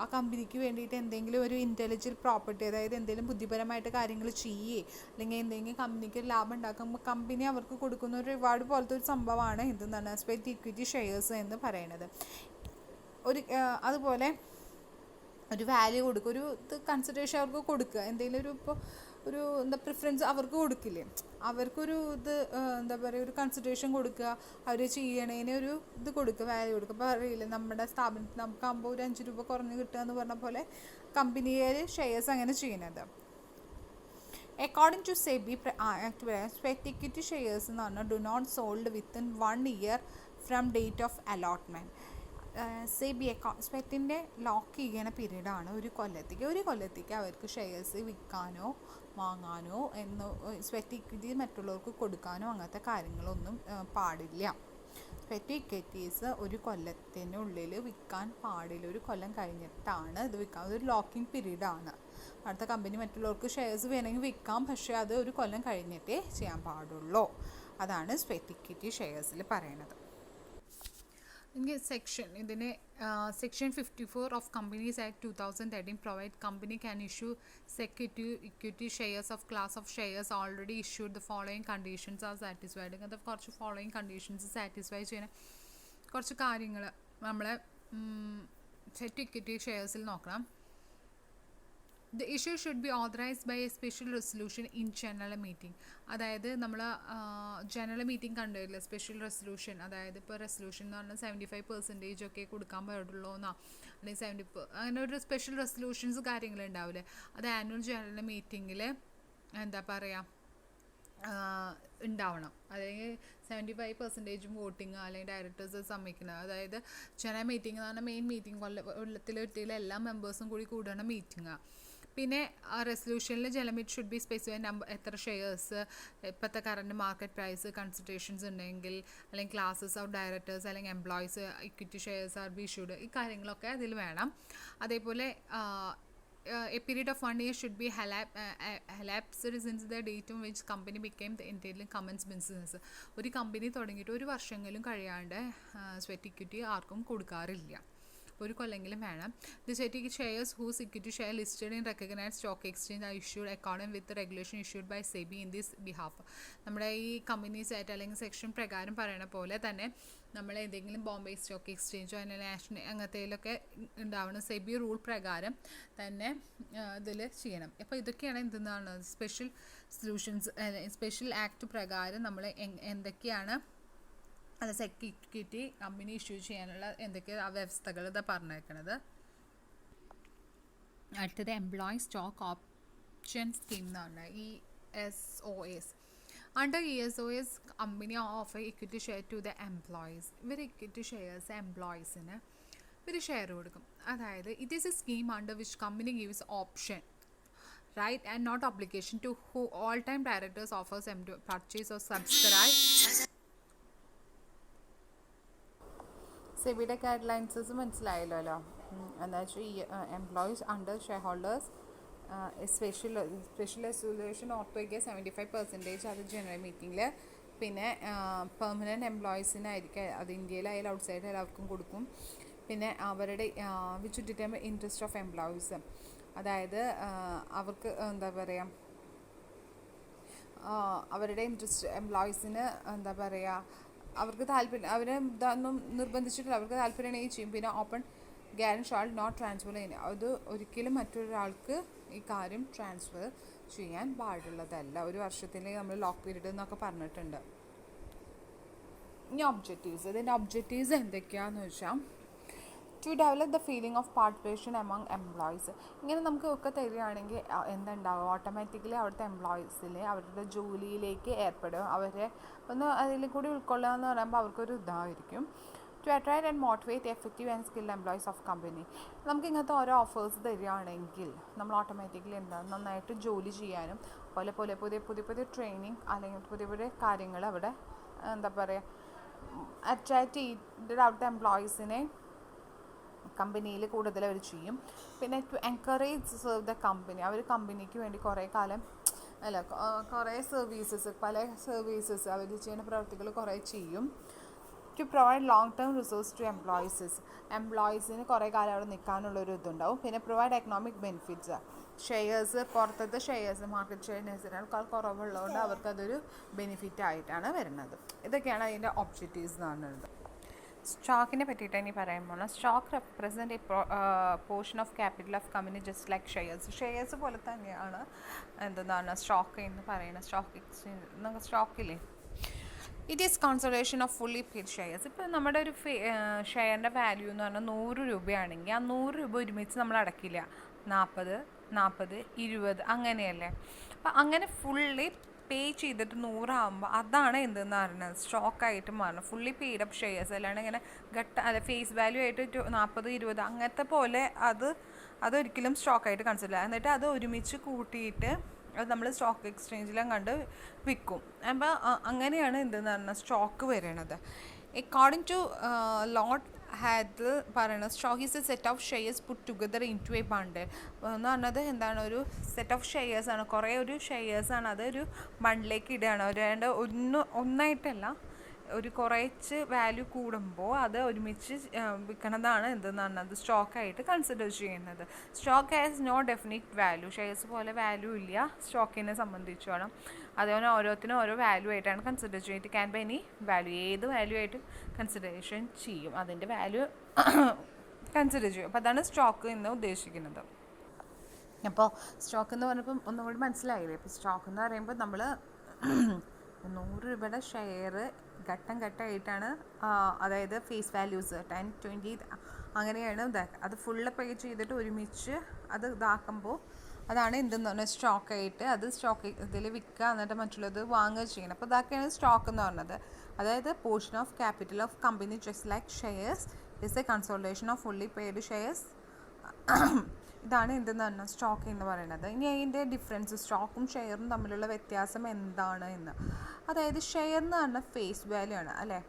ആ കമ്പനിക്ക് വേണ്ടിയിട്ട് എന്തെങ്കിലും ഒരു ഇൻ്റലിജൻറ്റ് പ്രോപ്പർട്ടി, അതായത് എന്തെങ്കിലും ബുദ്ധിപരമായിട്ട് കാര്യങ്ങൾ ചെയ്യേ അല്ലെങ്കിൽ എന്തെങ്കിലും കമ്പനിക്ക് ലാഭം ഉണ്ടാക്കുമ്പോൾ കമ്പനി അവർക്ക് കൊടുക്കുന്ന ഒരു റിവാർഡ് പോലത്തെ ഒരു സംഭവമാണ് എന്തെന്നാണ് സ്പെക്ട് ഇക്വിറ്റി ഷെയർസ് എന്ന് പറയുന്നത്. അതുപോലെ ഒരു വാല്യൂ കൊടുക്കുക, ഒരു കൺസിഡറേഷൻ അവർക്ക് കൊടുക്കുക, എന്തെങ്കിലും ഇപ്പോൾ ഒരു പ്രിഫറൻസ് അവർക്ക് കൊടുക്കില്ലേ, അവർക്കൊരു എന്താ പറയുക ഒരു കൺസിഡറേഷൻ കൊടുക്കുക, അവർ ചെയ്യണേന് ഒരു കൊടുക്കുക, വാല്യൂ കൊടുക്കുക. അപ്പോൾ അറിയില്ല നമ്മുടെ സ്ഥാപനത്തിൽ നമുക്കാകുമ്പോൾ ഒരു 5 രൂപ കുറഞ്ഞ് കിട്ടുക എന്ന് പറഞ്ഞ പോലെ കമ്പനിയിൽ ഷെയർസ് അങ്ങനെ ചെയ്യുന്നത്. അക്കോർഡിംഗ് ടു സെബി ആക്ട് പ്രകാരം സ്വെറ്റ് ഇക്വിറ്റി ഷെയർസ് എന്ന് പറഞ്ഞാൽ do not sold within 1 year from date of allotment. SEBI സ്വെറ്റിൻ്റെ ലോക്ക് ചെയ്യണ പീരീഡാണ് ഒരു കൊല്ലത്തേക്ക് അവർക്ക് ഷെയർസ് വിൽക്കാനോ വാങ്ങാനോ സ്വെറ്റ് ഇക്വിറ്റി മറ്റുള്ളവർക്ക് കൊടുക്കാനോ അങ്ങനത്തെ കാര്യങ്ങളൊന്നും പാടില്ല. സ്വെറ്റ് ഇക്വിറ്റീസ് ഒരു കൊല്ലത്തിനുള്ളിൽ വിൽക്കാൻ പാടില്ല. ഒരു കൊല്ലം കഴിഞ്ഞിട്ടാണ് ഇത് വിൽക്കാൻ. അതൊരു ലോക്കിംഗ് പീരീഡാണ്. അടുത്ത കമ്പനി മറ്റുള്ളവർക്ക് ഷെയർസ് വേണമെങ്കിൽ വിൽക്കാം, പക്ഷേ അത് ഒരു കൊല്ലം കഴിഞ്ഞിട്ടേ ചെയ്യാൻ പാടുള്ളൂ. അതാണ് സ്വെറ്റ് ഇക്വിറ്റി ഷെയർസിൽ പറയണത്. ഇതിനെ section 54 of companies act 2013 provide company can issue equity shares of class of shares already issued the following conditions R satisfied. ഇങ്ങനത്തെ കുറച്ച് ഫോളോയിങ് കണ്ടീഷൻസ് സാറ്റിസ്ഫൈ ചെയ്യുന്ന കുറച്ച് കാര്യങ്ങൾ നമ്മളെ സ്വെറ്റ് ഇക്വിറ്റി ഷെയർസിൽ നോക്കണം. The issue should be authorized by a special resolution in general meeting. അതായത് നമ്മൾ general meeting കണ്ടില്ല, സ്പെഷ്യൽ റെസൊല്യൂഷൻ. അതായത് ഇപ്പോൾ റെസൊല്യൂഷൻ എന്ന് പറഞ്ഞാൽ 75% ഒക്കെ കൊടുക്കാൻ പാടുള്ളൂ എന്നോ അല്ലെങ്കിൽ 70 അങ്ങനെ ഒരു സ്പെഷ്യൽ റെസൊല്യൂഷൻസ് കാര്യങ്ങളുണ്ടാവില്ലേ, അത് ആനുവൽ ജനറൽ മീറ്റിങ്ങിൽ എന്താ പറയുക ഉണ്ടാവണം. അല്ലെങ്കിൽ 75% വോട്ടിങ് അല്ലെങ്കിൽ ഡയറക്ടേഴ്സ് സമ്മതിക്കുന്നത്. അതായത് ജനറൽ മീറ്റിംഗ് എന്ന് പറഞ്ഞാൽ മെയിൻ മീറ്റിംഗ് കൊല്ലത്തിലെ എല്ലാ മെമ്പേഴ്സും കൂടി കൂടുന്ന മീറ്റിംഗാണ്. പിന്നെ ആ റെസൊല്യൂഷനിൽ general should be specify number, എത്ര ഷെയർസ്, ഇപ്പോഴത്തെ കറണ്ട് മാർക്കറ്റ് പ്രൈസ്, കൺസിഡറേഷൻസ് ഉണ്ടെങ്കിൽ, അല്ലെങ്കിൽ ക്ലാസ്സസ് ഓഫ് ഡയറക്ടേഴ്സ് അല്ലെങ്കിൽ employees equity shares are be issued, ഈ കാര്യങ്ങളൊക്കെ അതിൽ വേണം. അതേപോലെ a period of 1 year should be elapsed since the date on which company became the entirely commenced business. ഒരു company തുടങ്ങിയിട്ട് ഒരു വർഷമെങ്കിലും കഴിയാണ്ട് സ്വെറ്റ് ഇക്വിറ്റി ആർക്കും കൊടുക്കാറില്ല. ഒരു കൊല്ലെങ്കിലും വേണം. The sweat shares whose equity share listed in recognised stock exchange are issued according with regulation issued by SEBI in this behalf. നമ്മുടെ ഈ കമ്പനീസ് ആയിട്ട് അല്ലെങ്കിൽ സെക്ഷൻ പ്രകാരം പറയുന്ന പോലെ തന്നെ നമ്മൾ ഏതെങ്കിലും ബോംബെ സ്റ്റോക്ക് എക്സ്ചേഞ്ചോ അല്ലെങ്കിൽ നാഷണൽ അങ്ങനത്തേലൊക്കെ ഉണ്ടാവുന്ന സെബി റൂൾ പ്രകാരം തന്നെ ഇതിൽ ചെയ്യണം. അപ്പോൾ ഇതൊക്കെയാണ് എന്തെന്നാണ് സ്പെഷ്യൽ സൊല്യൂഷൻസ്, സ്പെഷ്യൽ ആക്ട് പ്രകാരം നമ്മൾ എന്തൊക്കെയാണ് അത് സെക്യൂരിറ്റി കമ്പനി ഇഷ്യൂ ചെയ്യാനുള്ള എന്തൊക്കെ വ്യവസ്ഥകൾ ഇതാ പറഞ്ഞേക്കണത്. അടുത്തത് എംപ്ലോയി സ്റ്റോക്ക് ഓപ്ഷൻ സ്കീം എന്ന് പറഞ്ഞാൽ ESOS. Under ESOS, company offer equity share to the employees. ഇവർ ഇക്വിറ്റി ഷെയർസ് എംപ്ലോയീസിന് ഇവർ ഷെയർ കൊടുക്കും. അതായത് it is A scheme under which company gives option right and not obligation to who all time directors offers them to purchase or subscribe. സെബിയുടെ guidelines മനസ്സിലായല്ലോ. എന്താ വെച്ചാൽ employees under share holders special resolution ഓർത്തോയ്ക്ക് 75% അത് general മീറ്റിങ്ങിൽ. പിന്നെ permanent എംപ്ലോയീസിനായിരിക്കും, അത് ഇന്ത്യയിലായാലും out side എല്ലാവർക്കും കൊടുക്കും. പിന്നെ അവരുടെ which determine interest of employees, അതായത് അവർക്ക് എന്താ പറയുക അവരുടെ ഇൻട്രസ്റ്റ് എംപ്ലോയീസിന് എന്താ പറയുക അവർക്ക് താല്പര്യം, അവരെ ഇതൊന്നും നിർബന്ധിച്ചിട്ടില്ല, അവർക്ക് താല്പര്യമാണെങ്കിൽ ചെയ്യും. പിന്നെ ഓപ്പൺ ഗ്യാരൻ ഷാൾ നോട്ട് ട്രാൻസ്ഫർ ചെയ്യുന്നത്, അത് ഒരിക്കലും മറ്റൊരാൾക്ക് ഈ കാര്യം ട്രാൻസ്ഫർ ചെയ്യാൻ പാടുള്ളതല്ല. ഒരു വർഷത്തിലേക്ക് നമ്മൾ ലോക്ക് പീരീഡ് എന്നൊക്കെ പറഞ്ഞിട്ടുണ്ട്. ഇനി ഒബ്ജക്റ്റീവ്സ്, ഇതിൻ്റെ ഒബ്ജക്റ്റീവ്സ് എന്തൊക്കെയാണെന്ന് വെച്ചാൽ to develop the feeling of participation among employees. ഇങ്ങനെ നമുക്ക് ഒക്കെ തരികയാണെങ്കിൽ എന്തുണ്ടാവും, ഓട്ടോമാറ്റിക്കലി അവിടുത്തെ എംപ്ലോയീസിൽ അവരുടെ ജോലിയിലേക്ക് ഏർപ്പെടും. അവരെ ഒന്ന് അതിൽ കൂടി ഉൾക്കൊള്ളുക എന്ന് പറയുമ്പോൾ അവർക്കൊരു ഇതായിരിക്കും. To attract and motivate effective and skilled employees of company. നമുക്ക് ഇങ്ങനത്തെ ഓരോ ഓഫേഴ്സ് തരികയാണെങ്കിൽ നമ്മൾ ഓട്ടോമാറ്റിക്കലി എന്താണ് നന്നായിട്ട് ജോലി ചെയ്യാനും പുതിയ ട്രെയിനിങ് അല്ലെങ്കിൽ പുതിയ കാര്യങ്ങൾ അവിടെ എന്താ പറയുക അട്രാക്റ്റ് ചെയ്തിട്ട് അവിടുത്തെ എംപ്ലോയീസിനെ കമ്പനിയിൽ കൂടുതൽ അവർ ചെയ്യും. പിന്നെ to encourage serve the company, അവർ കമ്പനിക്ക് വേണ്ടി കുറേ സർവീസസ് പല സർവീസസ് അവർ ചെയ്യുന്ന പ്രവർത്തികൾ കുറേ ചെയ്യും. To provide long term resource to എംപ്ലോയീസിന് കുറേ കാലം അവിടെ നിൽക്കാനുള്ളൊരു ഇതുണ്ടാവും. പിന്നെ പ്രൊവൈഡ് എക്കണോമിക് ബെനിഫിറ്റ്സ്, ഷെയർസ് പുറത്തത്തെ ഷെയർസ് മാർക്കറ്റ് ഷെയറിനേക്കാൾ കുറവുള്ളതുകൊണ്ട് അവർക്കതൊരു ബെനിഫിറ്റ് ആയിട്ടാണ് വരുന്നത്. ഇതൊക്കെയാണ് അതിൻ്റെ ഒബ്ജക്റ്റീവ്സ് എന്ന് പറയുന്നത്. സ്റ്റോക്കിനെ പറ്റിയിട്ട് ഇനി പറയുമ്പോൾ stock represent portion of capital of company just like shares പോലെ തന്നെയാണ് എന്താണ് സ്റ്റോക്ക് എന്ന് പറയുന്നത്. സ്റ്റോക്ക് എക്സ്ചേഞ്ച് സ്റ്റോക്കില്ലേ, it is consideration of fully paid shares. ഇപ്പോൾ നമ്മുടെ ഒരു ഷെയറിൻ്റെ വാല്യൂ എന്ന് പറഞ്ഞാൽ 100 രൂപയാണെങ്കിൽ ആ 100 രൂപ ഒരുമിച്ച് നമ്മൾ അടക്കില്ല, 40, 20 അങ്ങനെയല്ലേ. അപ്പം അങ്ങനെ ഫുള്ളി പേ ചെയ്തിട്ട് 100 ആകുമ്പോൾ അതാണ് എന്തെന്ന് പറയുന്നത് സ്റ്റോക്കായിട്ട് മാറണം. ഫുള്ളി പെയ്ഡപ്പ് ഷെയർസ് അല്ലാണ്ട് ഇങ്ങനെ ഫേസ് വാല്യൂ ആയിട്ട് 40-20 അങ്ങനത്തെ പോലെ അതൊരിക്കലും സ്റ്റോക്കായിട്ട് കൺസിഡർ ചെയ്യാം. എന്നിട്ട് അത് ഒരുമിച്ച് കൂട്ടിയിട്ട് അത് നമ്മൾ സ്റ്റോക്ക് എക്സ്ചേഞ്ചിലും കണ്ട് വിൽക്കും. അപ്പോൾ അങ്ങനെയാണ് എന്തെന്ന് പറഞ്ഞാൽ സ്റ്റോക്ക് വരണത്. അക്കോർഡിംഗ് ടു ലോട്ട് ഹാഡ് പറയുന്നത് stock is a set of shares put together into a bundle എന്ന് പറഞ്ഞത് എന്താണ്, ഒരു സെറ്റ് ഓഫ് ഷെയർസാണ്, കുറേ ഒരു ഷെയർസാണ്, അതൊരു ബണ്ടിലേക്ക് ഇടുകയാണ്. ഒന്നായിട്ടല്ല, ഒരു കുറച്ച് വാല്യൂ കൂടുമ്പോൾ അത് ഒരുമിച്ച് വിൽക്കണതാണ് എന്തെന്ന് പറഞ്ഞത് സ്റ്റോക്കായിട്ട് കൺസിഡർ ചെയ്യുന്നത്. Stock has no definite value. Shares പോലെ വാല്യൂ ഇല്ല സ്റ്റോക്കിനെ സംബന്ധിച്ചോളം. അതേപോലെ ഓരോത്തിനും ഓരോ വാല്യൂ ആയിട്ടാണ് കൺസിഡർ ചെയ്യുന്നത്. It can be any value, ഏത് വാല്യൂ ആയിട്ട് കൺസിഡറേഷൻ ചെയ്യും, അതിൻ്റെ വാല്യൂ കൺസിഡർ ചെയ്യും. അപ്പോൾ അതാണ് സ്റ്റോക്ക് എന്ന് ഉദ്ദേശിക്കുന്നത്. അപ്പോൾ സ്റ്റോക്ക് എന്ന് പറഞ്ഞപ്പോൾ ഒന്നുകൂടി മനസ്സിലായില്ലേ? ഇപ്പോൾ സ്റ്റോക്ക് എന്ന് പറയുമ്പോൾ നമ്മൾ 100 രൂപയുടെ ഷെയർ ഘട്ടം ഘട്ടമായിട്ടാണ്, അതായത് ഫേസ് വാല്യൂസ് 10, 20 അങ്ങനെയാണ് അത് ഫുള്ള് പേ ചെയ്തിട്ട് ഒരുമിച്ച് അത് ഇതാക്കുമ്പോൾ അതാണ് എന്തെന്ന് പറഞ്ഞാൽ സ്റ്റോക്കായിട്ട്, അത് സ്റ്റോക്ക് ഇതിൽ വിൽക്കുക എന്നിട്ട് മറ്റുള്ളത് വാങ്ങുക ചെയ്യണം. അപ്പോൾ ഇതൊക്കെയാണ് സ്റ്റോക്ക് എന്ന് പറഞ്ഞത്. അതായത് portion of capital of company just like shares is A consultation of fully paid shares. ഇതാണ് എന്തെന്ന് പറഞ്ഞാൽ സ്റ്റോക്ക് എന്ന് പറയുന്നത്. ഇനി അതിൻ്റെ ഡിഫറൻസ്, സ്റ്റോക്കും ഷെയറും തമ്മിലുള്ള വ്യത്യാസം എന്താണ് എന്ന്. അതായത് ഷെയർ എന്ന് പറഞ്ഞാൽ ഫേസ് വാല്യൂ ആണ് അല്ലേ.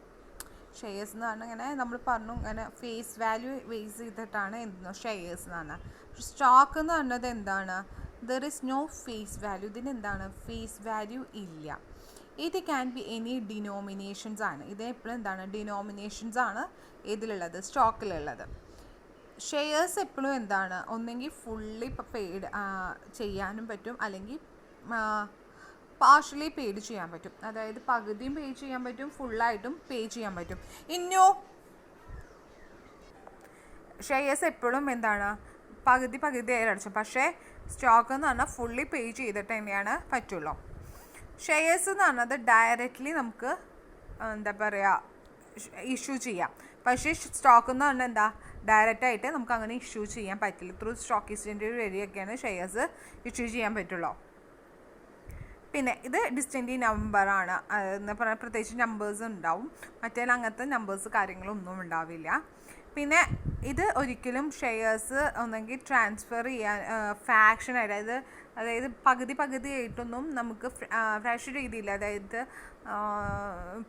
ഷെയർസ് എന്ന് പറഞ്ഞാൽ ഇങ്ങനെ നമ്മൾ പറഞ്ഞു ഇങ്ങനെ ഫേസ് വാല്യൂ ബേസ് ചെയ്തിട്ടാണ് എന്തെന്നോ ഷെയർസ് എന്ന് പറഞ്ഞാൽ. സ്റ്റോക്ക് എന്ന് പറഞ്ഞത് എന്താണ്, there is no face value. ഇതിന് എന്താണ്, ഫേസ് വാല്യൂ ഇല്ല. ഇത് ക്യാൻ ബി എനി ഡിനോമിനേഷൻസ് ആണ്. ഇത് എപ്പോഴും എന്താണ്, ഡിനോമിനേഷൻസ് ആണ് ഇതിലുള്ളത്, സ്റ്റോക്കിലുള്ളത്. ഷെയർസ് എപ്പോഴും എന്താണ്, ഒന്നെങ്കിൽ ഫുള്ളി ഇപ്പോൾ പെയ്ഡ് ചെയ്യാനും പറ്റും, അല്ലെങ്കിൽ പാർഷ്യലി പെയ്ഡ് ചെയ്യാൻ പറ്റും. അതായത് പകുതിയും പേ ചെയ്യാൻ പറ്റും, ഫുള്ളായിട്ടും പേ ചെയ്യാൻ പറ്റും. ഷെയർസ് എപ്പോഴും എന്താണ്, പകുതി ആയിട്ട് അടച്ചു. പക്ഷേ സ്റ്റോക്ക് എന്ന് പറഞ്ഞാൽ ഫുള്ളി പേ ചെയ്തിട്ട് തന്നെയാണ് പറ്റുള്ളൂ. ഷെയർസ് എന്ന് പറഞ്ഞത് ഡയറക്റ്റ്ലി നമുക്ക് എന്താ പറയുക ഇഷ്യൂ ചെയ്യാം. പക്ഷേ സ്റ്റോക്ക് എന്ന് പറഞ്ഞാൽ എന്താ, ഡയറക്റ്റായിട്ട് നമുക്ക് അങ്ങനെ ഇഷ്യൂ ചെയ്യാൻ പറ്റില്ല. ത്രൂ സ്റ്റോക്ക് എക്സ്ചേഞ്ച് വഴിയൊക്കെയാണ് ഷെയർസ് ഇഷ്യൂ ചെയ്യാൻ പറ്റുള്ളൂ. പിന്നെ ഇത് ഡിസ്റ്റൻ്റ് നമ്പറാണ് എന്ന് പറഞ്ഞാൽ പ്രത്യേകിച്ച് നമ്പേഴ്സ് ഉണ്ടാവും, മറ്റേ അങ്ങനത്തെ നമ്പേഴ്സ് കാര്യങ്ങളൊന്നും ഉണ്ടാവില്ല. പിന്നെ ഇത് ഒരിക്കലും ഷെയർസ് ഒന്നെങ്കിൽ ട്രാൻസ്ഫർ ചെയ്യാൻ ഫ്രാക്ഷൻ അതായത് പകുതി ആയിട്ടൊന്നും നമുക്ക് ഫ്രാക്ഷൻ രീതിയിൽ, അതായത്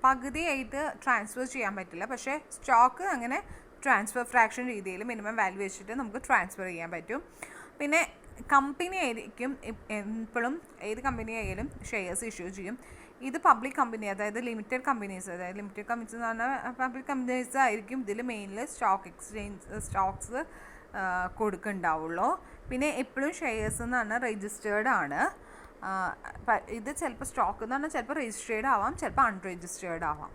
പകുതിയായിട്ട് ട്രാൻസ്ഫർ ചെയ്യാൻ പറ്റില്ല. പക്ഷേ സ്റ്റോക്ക് അങ്ങനെ ട്രാൻസ്ഫർ ഫ്രാക്ഷൻ രീതിയിൽ മിനിമം വാല്യൂ വെച്ചിട്ട് നമുക്ക് ട്രാൻസ്ഫർ ചെയ്യാൻ പറ്റും. പിന്നെ കമ്പനി ആയിരിക്കും എപ്പോഴും, ഏത് കമ്പനി ആയാലും ഷെയർസ് ഇഷ്യൂ ചെയ്യും. ഇത് പബ്ലിക് കമ്പനി, അതായത് ലിമിറ്റഡ് കമ്പനീസ് എന്ന് പറഞ്ഞാൽ പബ്ലിക് കമ്പനീസ് ആയിരിക്കും ഇതിൽ മെയിനിൽ സ്റ്റോക്സ് കൊടുക്കുന്നുണ്ടാവുള്ളൂ. പിന്നെ എപ്പോഴും ഷെയർസ് എന്ന് പറഞ്ഞാൽ രജിസ്റ്റേർഡ് ആണ്. ഇത് ചിലപ്പോൾ സ്റ്റോക്ക് എന്ന് പറഞ്ഞാൽ ചിലപ്പോൾ രജിസ്റ്റേർഡ് ആവാം, ചിലപ്പോൾ അൺരജിസ്റ്റേർഡ് ആവാം.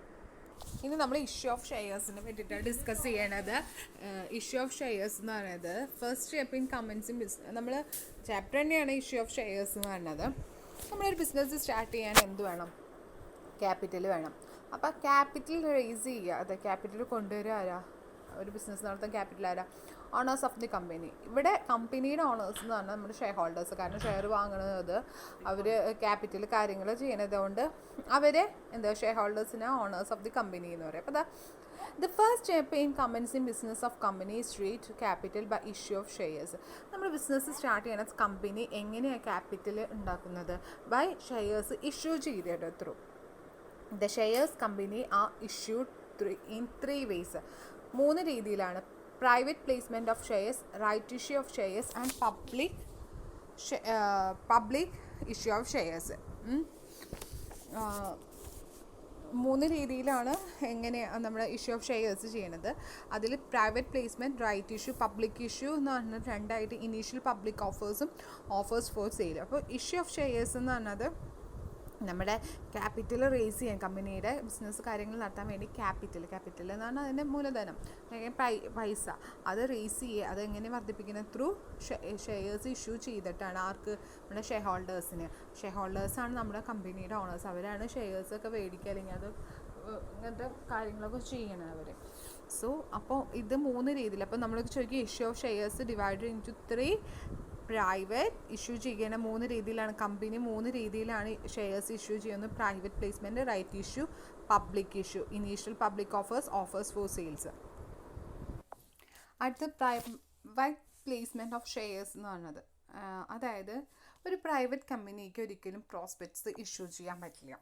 ഇനി നമ്മൾ ഇഷ്യൂ ഓഫ് ഷെയർസിനെ പറ്റിയിട്ടാണ് ഡിസ്കസ് ചെയ്യണത്. ഇഷ്യൂ ഓഫ് ഷെയർസ് എന്ന് പറയുന്നത് first step in commencing business. നമ്മൾ ചാപ്റ്റർ തന്നെയാണ് ഇഷ്യൂ ഓഫ് ഷെയർസ് എന്ന് പറയുന്നത്. നമ്മളൊരു ബിസിനസ് സ്റ്റാർട്ട് ചെയ്യാൻ എന്ത് വേണം, ക്യാപിറ്റൽ വേണം. അപ്പോൾ ക്യാപിറ്റൽ റേസ് ചെയ്യുക, അത് ക്യാപിറ്റൽ കൊണ്ടുവരിക ആരാ, ഒരു ബിസിനസ് നടത്താൻ ക്യാപിറ്റൽ ആരാ, ഓണേഴ്സ് ഓഫ് ദി കമ്പനി. ഇവിടെ കമ്പനിയുടെ ഓണേഴ്സ് എന്ന് പറഞ്ഞാൽ നമ്മുടെ ഷെയർ ഹോൾഡേഴ്സ്. കാരണം ഷെയർ വാങ്ങുന്നത് അവർ ക്യാപിറ്റൽ കാര്യങ്ങൾ ചെയ്യണത് കൊണ്ട് അവർ ഷെയർ ഹോൾഡേഴ്സിനെ ഓണേഴ്സ് ഓഫ് ദി കമ്പനി എന്ന് പറയും. അപ്പോൾ the first step in commencing business of company is rate capital by issue of shares. നമ്മൾ ബിസിനസ് സ്റ്റാർട്ട് ചെയ്യണ കമ്പനി എങ്ങനെയാണ് ക്യാപിറ്റൽ ഉണ്ടാക്കുന്നത്, ബൈ ഷെയർസ് ഇഷ്യൂ ചെയ്തിട്ട് through. The shares company are issued in 3 ways. 3 രീതിയിലാണ്. Private placement of shares, right issue of shares and public issue of shares. 3 രീതിയിലാണ് എങ്ങനെ നമ്മൾ issue of shares ചെയ്യണത്. അതിൽ private placement, right issue, public issue എന്ന് പറഞ്ഞാൽ രണ്ടായിട്ട്. Initial public offers for sale. അപ്പോൾ ഇഷ്യൂ ഓഫ് ഷെയർസ് എന്ന് പറഞ്ഞത് നമ്മുടെ ക്യാപിറ്റൽ റേസ് ചെയ്യാൻ, കമ്പനിയുടെ ബിസിനസ് കാര്യങ്ങൾ നടത്താൻ വേണ്ടി ക്യാപിറ്റൽ എന്ന് പറഞ്ഞാൽ അതിൻ്റെ മൂലധനം, പൈസ അത് റേസ് ചെയ്യുക. അതെങ്ങനെ വർദ്ധിപ്പിക്കുന്നത്, ത്രൂ ഷെയർസ് ഇഷ്യൂ ചെയ്തിട്ടാണ്. ആർക്ക്, നമ്മുടെ ഷെയർ ഹോൾഡേഴ്സാണ് നമ്മുടെ കമ്പനിയുടെ ഓണേഴ്സ്. അവരാണ് ഷെയർസൊക്കെ മേടിക്കുക, അല്ലെങ്കിൽ അത് ഇങ്ങനത്തെ കാര്യങ്ങളൊക്കെ ചെയ്യണം അവർ. സോ അപ്പോൾ ഇത് 3 രീതിയിൽ. അപ്പോൾ നമ്മൾ ചോദിക്കുക issue of shares divided into 3 private issue ചെയ്യുന്ന 3 രീതിയിലാണ്, കമ്പനി 3 രീതിയിലാണ് ഷെയർസ് ഇഷ്യൂ ചെയ്യുന്നത്. Private placement, right issue, public issue. Initial public offers for sales. അടുത്ത പ്രൈവറ്റ് പ്ലേസ്മെൻറ്റ് ഓഫ് ഷെയർസ് എന്ന് പറഞ്ഞത്, അതായത് ഒരു പ്രൈവറ്റ് കമ്പനിക്ക് ഒരിക്കലും പ്രോസ്പെക്ട്സ് ഇഷ്യൂ ചെയ്യാൻ പറ്റില്ല.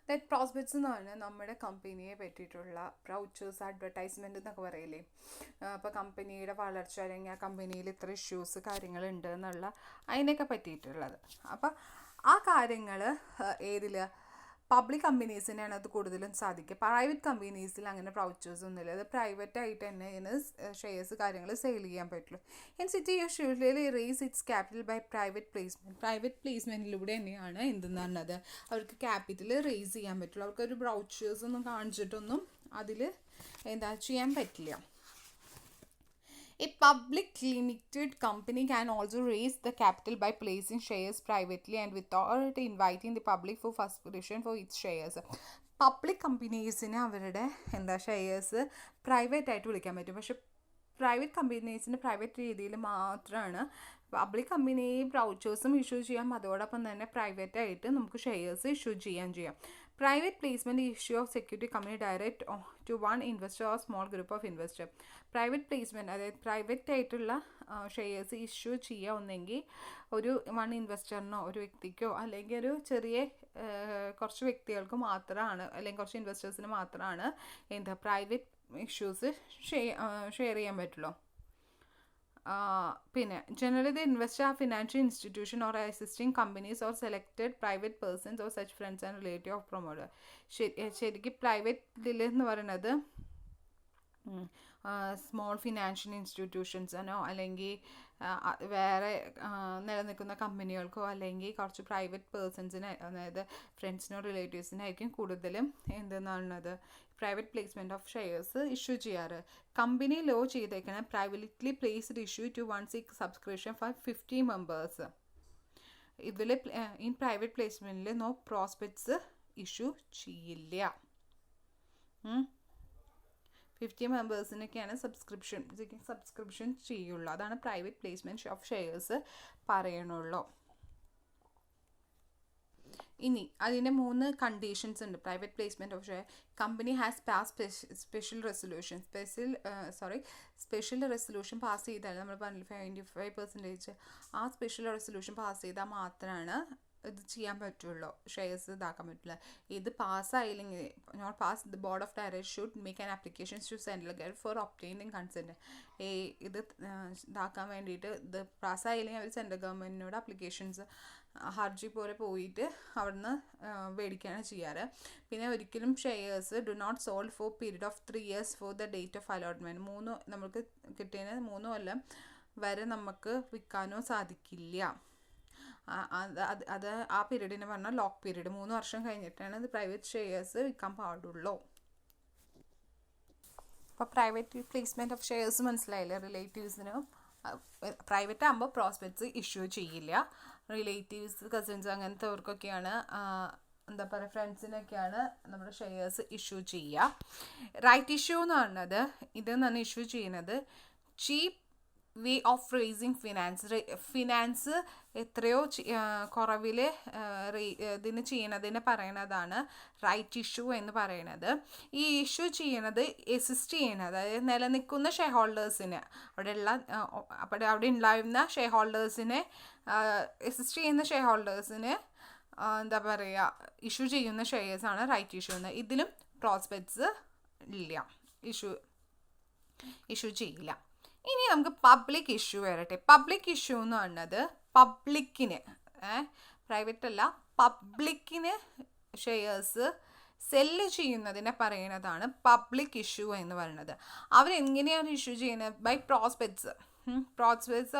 അതായത് പ്രോസ്പെക്ട്സ് എന്ന് പറഞ്ഞാൽ നമ്മുടെ കമ്പനിയെ പറ്റിയിട്ടുള്ള ബ്രൗച്ചേഴ്സ്, അഡ്വർടൈസ്മെൻറ്റ് എന്നൊക്കെ പറയില്ലേ. അപ്പോൾ കമ്പനിയുടെ വളർച്ച അല്ലെങ്കിൽ ആ കമ്പനിയിൽ ഇത്ര ഇഷ്യൂസ് കാര്യങ്ങളുണ്ട് എന്നുള്ള അതിനൊക്കെ പറ്റിയിട്ടുള്ളത്. അപ്പോൾ ആ കാര്യങ്ങൾ ഏതിൽ പബ്ലിക് കമ്പനീസിനാണ് അത് കൂടുതലും സാധിക്കുക. പ്രൈവറ്റ് കമ്പനീസിൽ അങ്ങനെ ബ്രൗച്ചേഴ്സ് ഒന്നുമില്ല. അത് പ്രൈവറ്റ് ആയിട്ട് തന്നെ ഇതിന് ഷെയർസ് കാര്യങ്ങൾ സെയിൽ ചെയ്യാൻ പറ്റുള്ളൂ. City usually raise its capital by private placement. Private പ്ലേസ്മെൻറ്റിലൂടെ തന്നെയാണ് എന്തെന്ന് പറഞ്ഞത് അവർക്ക് ക്യാപിറ്റൽ റേസ് ചെയ്യാൻ പറ്റുള്ളൂ. അവർക്കൊരു ബ്രൗച്ചേഴ്സ് ഒന്നും കാണിച്ചിട്ടൊന്നും അതിൽ ചെയ്യാൻ പറ്റില്ല. A public limited company can also raise the capital by placing shares privately and without inviting the public for subscription for its shares. Public കമ്പനീസിന് അവരുടെ ഷെയർസ് പ്രൈവറ്റ് ആയിട്ട് വിളിക്കാൻ പറ്റും. പക്ഷെ പ്രൈവറ്റ് കമ്പനീസിന് പ്രൈവറ്റ് രീതിയിൽ മാത്രമാണ്. പബ്ലിക് കമ്പനി ബ്രൗച്ചേഴ്സും ഇഷ്യൂ ചെയ്യാം, അതോടൊപ്പം തന്നെ പ്രൈവറ്റ് ആയിട്ട് നമുക്ക് ഷെയർസ് ഇഷ്യൂ ചെയ്യാം. Private placement issue of security company direct to one investor or small group of investor. Private placement അതായത് പ്രൈവറ്റ് ആയിട്ടുള്ള ഷെയർസ് ഇഷ്യൂ ചെയ്യുക ഒന്നെങ്കിൽ ഒരു വൺ ഇൻവെസ്റ്ററിനോ ഒരു വ്യക്തിക്കോ അല്ലെങ്കിൽ ഒരു ചെറിയ കുറച്ച് വ്യക്തികൾക്ക് മാത്രമാണ് അല്ലെങ്കിൽ കുറച്ച് ഇൻവെസ്റ്റേഴ്സിന് മാത്രമാണ് പ്രൈവറ്റ് ഇഷ്യൂസ് ഷെയർ ചെയ്യാൻ പറ്റുള്ളൂ. പിന്നെ generally the investor a financial institution or assisting companies or selected private persons or such friends and relative of promoter. ശരിക്കും പ്രൈവറ്റിൽ എന്ന് പറയുന്നത് സ്മോൾ ഫിനാൻഷ്യൽ ഇൻസ്റ്റിറ്റ്യൂഷൻസിനോ അല്ലെങ്കിൽ വേറെ നിലനിൽക്കുന്ന കമ്പനികൾക്കോ അല്ലെങ്കിൽ കുറച്ച് പ്രൈവറ്റ് പേഴ്സൺസിന് അതായത് ഫ്രണ്ട്സിനോ റിലേറ്റീവ്സിനായിരിക്കും കൂടുതലും എന്തെന്നാണത് private placement of shares issue ചെയ്യാറ്. കമ്പനി ലോ ചെയ്തേക്കണ privately placed issue to 1 subscription for 50 members. ഇതിൽ ഇൻ പ്രൈവറ്റ് പ്ലേസ്മെൻറ്റിൽ നോ പ്രോസ്പെക്ട്സ് ഇഷ്യൂ ചെയ്യില്ല. 50 മെമ്പേഴ്സിനൊക്കെയാണ് സബ്സ്ക്രിപ്ഷൻ ചെയ്യുള്ളൂ. അതാണ് പ്രൈവറ്റ് പ്ലേസ്മെൻറ്റ് ഓഫ് ഷെയർസ് പറയണുള്ളൂ. ഇനി അതിൻ്റെ 3 കണ്ടീഷൻസ് ഉണ്ട്. Private placement of share company has pass special resolution pass ചെയ്താൽ നമ്മൾ പറഞ്ഞില്ല 95% ആ സ്പെഷ്യൽ റെസൊല്യൂഷൻ പാസ് ചെയ്താൽ മാത്രമാണ് ഇത് ചെയ്യാൻ പറ്റുള്ളൂ, ഷെയർസ് ഇതാക്കാൻ പറ്റില്ല. ഇത് പാസ്സായില്ലെങ്കിൽ not pass the board of directors should make an application to central government for obtaining consent. ഇത് ഇതാക്കാൻ വേണ്ടിയിട്ട് ഇത് പാസ്സായില്ലെങ്കിൽ അവർ സെൻട്രൽ ഗവൺമെൻറ്റിനോട് ആപ്ലിക്കേഷൻസ് ഹർജി പോലെ പോയിട്ട് അവിടുന്ന് മേടിക്കുകയാണ് ചെയ്യാറ്. പിന്നെ ഒരിക്കലും shares do not sold for period of 3 years for the date of allotment. നമുക്ക് കിട്ടിയതിന് 3 കൊല്ലം വരെ നമുക്ക് വിൽക്കാനോ സാധിക്കില്ല. അത് ആ പീരീഡിന് പറഞ്ഞാൽ ലോക്ക് പീരീഡ് 3 വർഷം കഴിഞ്ഞിട്ടാണ് ഇത് പ്രൈവറ്റ് ഷെയർസ് വിൽക്കാൻ പാടുള്ളൂ. അപ്പോൾ പ്രൈവറ്റ് പ്ലേസ്മെൻറ്റ് ഓഫ് ഷെയർസ് മനസ്സിലായില്ലേ. റിലേറ്റീവ്സിനും പ്രൈവറ്റ് ആകുമ്പോൾ പ്രോസ്പെക്ട്സ് ഇഷ്യൂ ചെയ്യില്ല. റിലേറ്റീവ്സ് കസിൻസ് അങ്ങനത്തെവർക്കൊക്കെയാണ് ഫ്രണ്ട്സിനൊക്കെയാണ് നമ്മുടെ ഷെയർസ് ഇഷ്യൂ ചെയ്യുക. റൈറ്റ് ഇഷ്യൂ എന്ന് പറഞ്ഞത് ഇതെന്നാണ് ഇഷ്യൂ ചെയ്യുന്നത് ചീപ്പ് വേ ഓഫ് റേസിങ് ഫിനാൻസ് എത്രയോ കുറവിൽ ഇതിന് ചെയ്യണതിന് പറയണതാണ് റൈറ്റ് ഇഷ്യൂ എന്ന് പറയുന്നത്. ഈ ഇഷ്യൂ ചെയ്യണത് അസിസ്റ്റ് ചെയ്യണത് അതായത് നിലനിൽക്കുന്ന ഷെയർ ഹോൾഡേഴ്സിന് അവിടെ ഉണ്ടായിരുന്ന ഷെയർ ഹോൾഡേഴ്സിനെ അസിസ്റ്റ് ചെയ്യുന്ന ഷെയർ ഹോൾഡേഴ്സിന് ഇഷ്യൂ ചെയ്യുന്ന ഷെയർസാണ് റൈറ്റ് ഇഷ്യൂ എന്ന്. ഇതിലും പ്രോസ്പെക്ട്സ് ഇല്ല, ഇഷ്യൂ ചെയ്യില്ല. ഇനി നമുക്ക് പബ്ലിക് ഇഷ്യൂ വരട്ടെ. പബ്ലിക് ഇഷ്യൂ എന്ന് പറഞ്ഞത് പബ്ലിക്കിന് പ്രൈവറ്റ് അല്ല പബ്ലിക്കിന് ഷെയർസ് സെല്ല് ചെയ്യുന്നതിനെ പറയുന്നതാണ് പബ്ലിക് ഇഷ്യൂ എന്ന് പറയുന്നത്. അവരെങ്ങനെയാണ് ഇഷ്യൂ ചെയ്യുന്നത്? ബൈ പ്രോസ്പെക്ട്സ്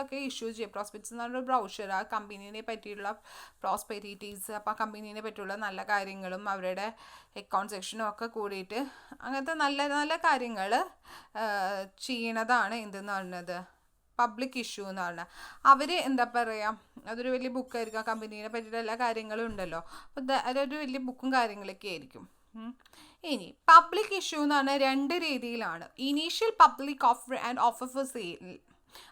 ഒക്കെ ഇഷ്യൂ ചെയ്യും. പ്രോസ്പെക്ട്സ് എന്ന് പറഞ്ഞൊരു ബ്രൗഷർ ആ കമ്പനീനെ പറ്റിയുള്ള പ്രോസ്പെരിറ്റീസ്, അപ്പോൾ ആ കമ്പനീനെ പറ്റിയുള്ള നല്ല കാര്യങ്ങളും അവരുടെ അക്കൗണ്ട് സെക്ഷനും ഒക്കെ കൂടിയിട്ട് അങ്ങനത്തെ നല്ല നല്ല കാര്യങ്ങൾ ചെയ്യണതാണ് എന്തെന്ന് പറയുന്നത് പബ്ലിക് ഇഷ്യൂ എന്ന് പറഞ്ഞാൽ. അവർ അതൊരു വലിയ ബുക്കായിരിക്കും, ആ കമ്പനീനെ പറ്റിയിട്ട് എല്ലാ കാര്യങ്ങളും ഉണ്ടല്ലോ. അപ്പോൾ അതൊരു വലിയ ബുക്കും കാര്യങ്ങളൊക്കെ ആയിരിക്കും. ഇനി പബ്ലിക് ഇഷ്യൂ എന്ന് പറഞ്ഞാൽ 2 രീതിയിലാണ്. Initial public offer and offer for sale.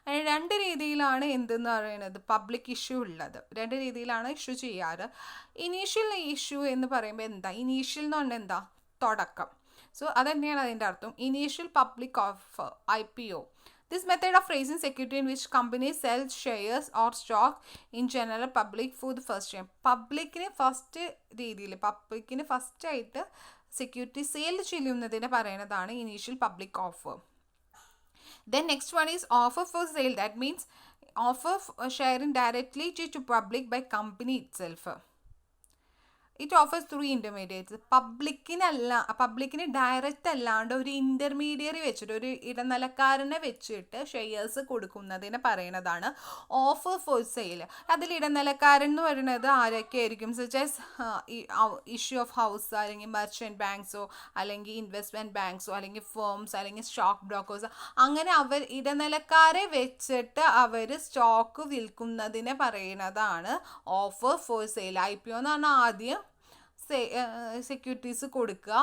അതിന് രണ്ട് രീതിയിലാണ് എന്തെന്ന് പറയുന്നത് പബ്ലിക് ഇഷ്യൂ ഉള്ളത്. രണ്ട് രീതിയിലാണ് ഇഷ്യൂ ചെയ്യാറ്. ഇനീഷ്യൽ ഇഷ്യൂ എന്ന് പറയുമ്പോൾ എന്താ? ഇനീഷ്യൽ എന്ന് പറഞ്ഞാൽ എന്താ? തുടക്കം. സോ അതുതന്നെയാണ് അതിൻ്റെ അർത്ഥം. Initial public offer, IPO. This method of raising security in which companies sell shares or stock in general public for the first time. പബ്ലിക്കിന് ഫസ്റ്റ് ആയിട്ട് സെക്യൂരിറ്റി സെയിൽ ചെയ്യുന്നതിനെ പറയുന്നതാണ് initial public offer. Then next one is offer for sale. That means offer sharing directly to public by company itself. It offers through intermediates. പബ്ലിക്കിന് direct അല്ലാണ്ട് ഒരു intermediary വെച്ചിട്ട്, ഒരു ഇടനിലക്കാരനെ വെച്ചിട്ട് ഷെയർസ് കൊടുക്കുന്നതിന് പറയുന്നതാണ് ഓഫർ ഫോർ സെയിൽ. അതിൽ ഇടനിലക്കാരൻ എന്ന് പറയുന്നത് ആരൊക്കെ ആയിരിക്കും? സജസ് ഇഷ്യൂ ഓഫ് ഹൗസ്, അല്ലെങ്കിൽ മെർച്ചൻറ്റ് ബാങ്ക്സോ, അല്ലെങ്കിൽ ഇൻവെസ്റ്റ്മെൻറ്റ് ബാങ്ക്സോ, അല്ലെങ്കിൽ ഫേംസ്, അല്ലെങ്കിൽ സ്റ്റോക്ക് ബ്രോക്കേഴ്സ്. അങ്ങനെ അവർ ഇടനിലക്കാരെ വെച്ചിട്ട് അവർ സ്റ്റോക്ക് വിൽക്കുന്നതിനെ പറയുന്നതാണ് ഓഫർ ഫോർ സെയിൽ. IPO എന്ന് പറഞ്ഞാൽ ആദ്യം സെക്യൂരിറ്റീസ് കൊടുക്കുക,